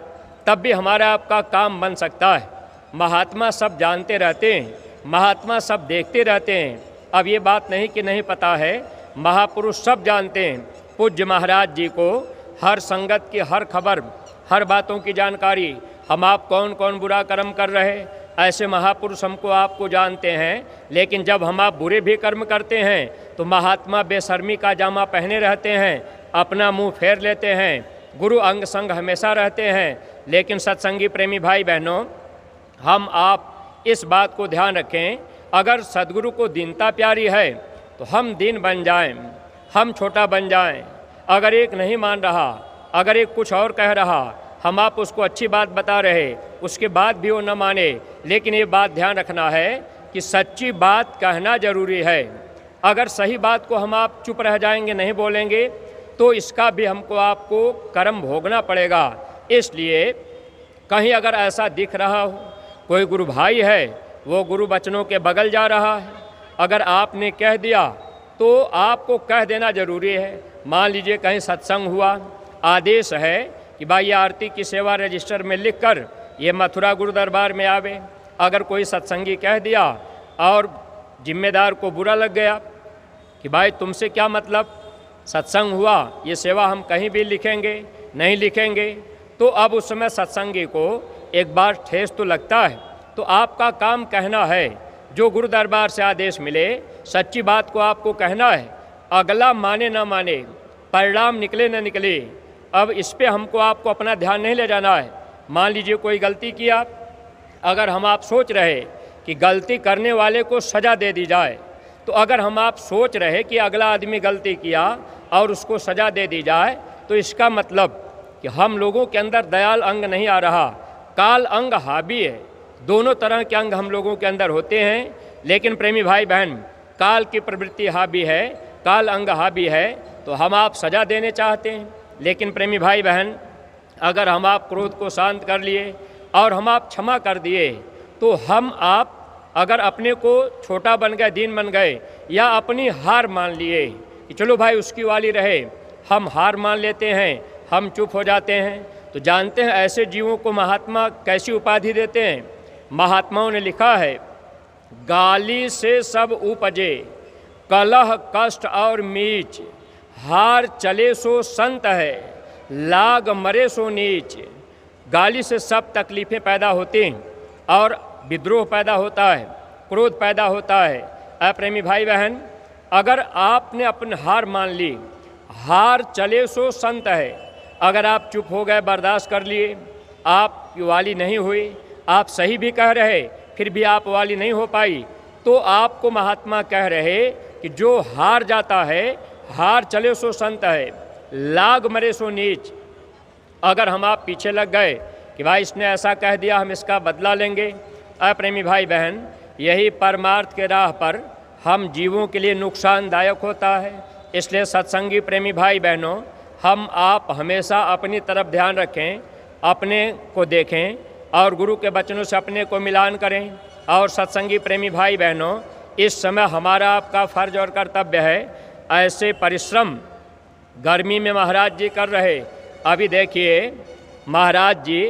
तब भी हमारा आपका काम बन सकता है। महात्मा सब जानते रहते हैं, महात्मा सब देखते रहते हैं। अब ये बात नहीं कि नहीं पता है, महापुरुष सब जानते हैं। पूज्य महाराज जी को हर संगत की हर खबर, हर बातों की जानकारी, हम आप कौन कौन बुरा कर्म कर रहे, ऐसे महापुरुष हमको आपको जानते हैं। लेकिन जब हम आप बुरे भी कर्म करते हैं तो महात्मा बेशर्मी का जामा पहने रहते हैं, अपना मुंह फेर लेते हैं, गुरु अंग संग हमेशा रहते हैं। लेकिन सत्संगी प्रेमी भाई बहनों, हम आप इस बात को ध्यान रखें, अगर सद्गुरु को दीनता प्यारी है तो हम दीन बन जाएं, हम छोटा बन जाएं। अगर एक नहीं मान रहा, अगर एक कुछ और कह रहा, हम आप उसको अच्छी बात बता रहे, उसके बाद भी वो न माने, लेकिन ये बात ध्यान रखना है कि सच्ची बात कहना ज़रूरी है। अगर सही बात को हम आप चुप रह जाएंगे, नहीं बोलेंगे, तो इसका भी हमको आपको कर्म भोगना पड़ेगा। इसलिए कहीं अगर ऐसा दिख रहा हो, कोई गुरु भाई है वो गुरु बचनों के बगल जा रहा है, अगर आपने कह दिया तो आपको कह देना ज़रूरी है। मान लीजिए कहीं सत्संग हुआ, आदेश है कि भाई ये आरती की सेवा रजिस्टर में लिखकर ये मथुरा गुरु दरबार में आवे। अगर कोई सत्संगी कह दिया और जिम्मेदार को बुरा लग गया कि भाई तुमसे क्या मतलब, सत्संग हुआ, ये सेवा हम कहीं भी लिखेंगे नहीं लिखेंगे, तो अब उस समय सत्संगी को एक बार ठेस तो लगता है। तो आपका काम कहना है, जो गुरु दरबार से आदेश मिले सच्ची बात को आपको कहना है। अगला माने ना माने, परिणाम निकले न निकले, अब इस पे हमको आपको अपना ध्यान नहीं ले जाना है। मान लीजिए कोई गलती किया, अगर हम आप सोच रहे कि गलती करने वाले को सज़ा दे दी जाए, तो अगर हम आप सोच रहे कि अगला आदमी गलती किया और उसको सज़ा दे दी जाए, तो इसका मतलब कि हम लोगों के अंदर दयाल अंग नहीं आ रहा, काल अंग हावी है। दोनों तरह के अंग हम लोगों के अंदर होते हैं, लेकिन प्रेमी भाई बहन, काल की प्रवृत्ति हावी है, काल अंग हावी है, तो हम आप सज़ा देने चाहते हैं। लेकिन प्रेमी भाई बहन, अगर हम आप क्रोध को शांत कर लिए और हम आप क्षमा कर दिए, तो हम आप अगर अपने को छोटा बन गए, दीन बन गए, या अपनी हार मान लिए कि चलो भाई उसकी वाली रहे, हम हार मान लेते हैं, हम चुप हो जाते हैं, तो जानते हैं ऐसे जीवों को महात्मा कैसी उपाधि देते हैं। महात्माओं ने लिखा है, गाली से सब उपजे, कलह कष्ट और मीच, हार चले सो संत है, लाग मरे सो नीच। गाली से सब तकलीफ़ें पैदा होती हैं और विद्रोह पैदा होता है, क्रोध पैदा होता है। प्रेमी भाई बहन, अगर आपने अपनी हार मान ली, हार चले सो संत है, अगर आप चुप हो गए, बर्दाश्त कर लिए, आपकी वाली नहीं हुई, आप सही भी कह रहे फिर भी आप वाली नहीं हो पाई, तो आपको महात्मा कह रहे कि जो हार जाता है, हार चले सो संत है, लाग मरे सो नीच। अगर हम आप पीछे लग गए कि भाई इसने ऐसा कह दिया, हम इसका बदला लेंगे, प्रेमी भाई बहन, यही परमार्थ के राह पर हम जीवों के लिए नुकसानदायक होता है। इसलिए सत्संगी प्रेमी भाई बहनों, हम आप हमेशा अपनी तरफ ध्यान रखें, अपने को देखें और गुरु के वचनों से अपने को मिलान करें। और सत्संगी प्रेमी भाई बहनों, इस समय हमारा आपका फर्ज और कर्तव्य है, ऐसे परिश्रम गर्मी में महाराज जी कर रहे। अभी देखिए महाराज जी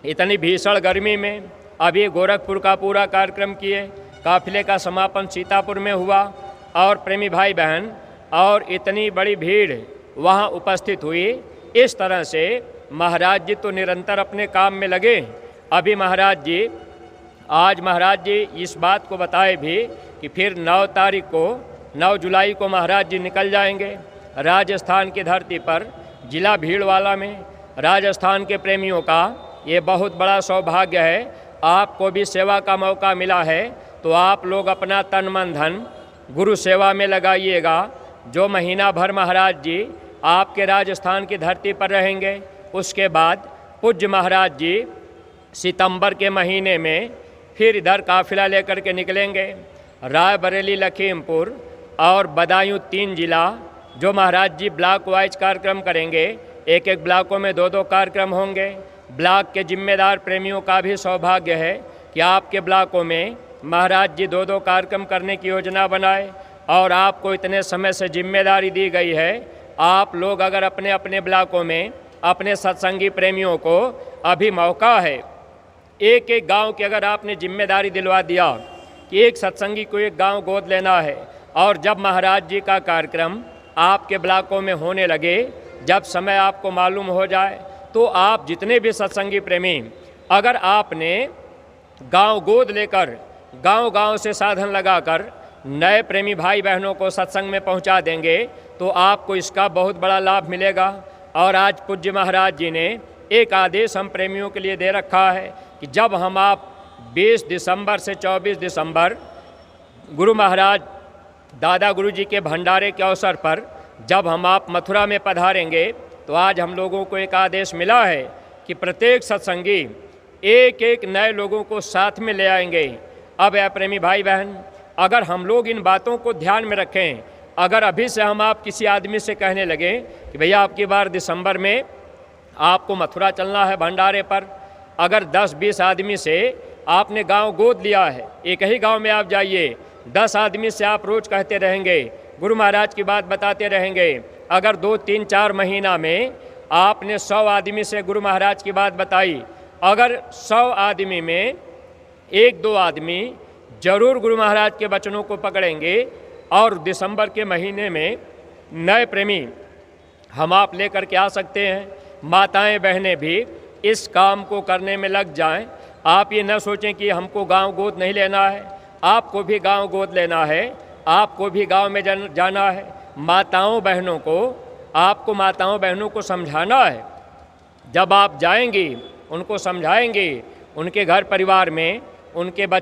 इतनी भीषण गर्मी में अभी गोरखपुर का पूरा कार्यक्रम किए, काफिले का समापन सीतापुर में हुआ, और प्रेमी भाई बहन और इतनी बड़ी भीड़ वहाँ उपस्थित हुई। इस तरह से महाराज जी तो निरंतर अपने काम में लगे। अभी महाराज जी, आज महाराज जी इस बात को बताए भी कि फिर 9 तारीख को, 9 जुलाई को महाराज जी निकल जाएंगे राजस्थान की धरती पर, जिला भीलवाड़ा में। राजस्थान के प्रेमियों का ये बहुत बड़ा सौभाग्य है, आपको भी सेवा का मौका मिला है, तो आप लोग अपना तन मन धन गुरु सेवा में लगाइएगा। जो महीना भर महाराज जी आपके राजस्थान की धरती पर रहेंगे, उसके बाद पूज्य महाराज जी सितंबर के महीने में फिर इधर काफिला लेकर के निकलेंगे। रायबरेली, लखीमपुर और बदायूं 3 जिला, जो महाराज जी ब्लॉक वाइज कार्यक्रम करेंगे, एक एक ब्लॉकों में 2-2 कार्यक्रम होंगे। ब्लॉक के जिम्मेदार प्रेमियों का भी सौभाग्य है कि आपके ब्लॉकों में महाराज जी 2-2 कार्यक्रम करने की योजना बनाए, और आपको इतने समय से जिम्मेदारी दी गई है। आप लोग अगर अपने अपने ब्लॉकों में अपने सत्संगी प्रेमियों को अभी मौका है, एक एक गांव की अगर आपने जिम्मेदारी दिलवा दिया कि एक सत्संगी को एक गांव गोद लेना है, और जब महाराज जी का कार्यक्रम आपके ब्लॉकों में होने लगे, जब समय आपको मालूम हो जाए, तो आप जितने भी सत्संगी प्रेमी, अगर आपने गांव गोद लेकर गांव-गांव से साधन लगाकर नए प्रेमी भाई बहनों को सत्संग में पहुंचा देंगे, तो आपको इसका बहुत बड़ा लाभ मिलेगा। और आज पूज्य महाराज जी ने एक आदेश हम प्रेमियों के लिए दे रखा है कि जब हम आप 20 दिसंबर से 24 दिसंबर गुरु महाराज दादा गुरु जी के भंडारे के अवसर पर जब हम आप मथुरा में पधारेंगे, तो आज हम लोगों को एक आदेश मिला है कि प्रत्येक सत्संगी एक एक नए लोगों को साथ में ले आएंगे। अब है प्रेमी भाई बहन, अगर हम लोग इन बातों को ध्यान में रखें, अगर अभी से हम आप किसी आदमी से कहने लगे कि भैया आपकी बार दिसंबर में आपको मथुरा चलना है भंडारे पर, अगर 10-20 आदमी से आपने गांव गोद लिया है, एक ही गांव में आप जाइए, 10 आदमी से आप रोज़ कहते रहेंगे, गुरु महाराज की बात बताते रहेंगे, अगर 2-3-4 महीना में आपने 100 आदमी से गुरु महाराज की बात बताई, अगर 100 आदमी में 1-2 आदमी जरूर गुरु महाराज के वचनों को पकड़ेंगे और दिसंबर के महीने में नए प्रेमी हम आप लेकर के आ सकते हैं। माताएं बहनें भी इस काम को करने में लग जाएं। आप ये न सोचें कि हमको गांव गोद नहीं लेना है, आपको भी गांव गोद लेना है, आपको भी गांव में जाना है। माताओं बहनों को, आपको माताओं बहनों को समझाना है। जब आप जाएंगी, उनको समझाएंगी, उनके घर परिवार में उनके बच्चे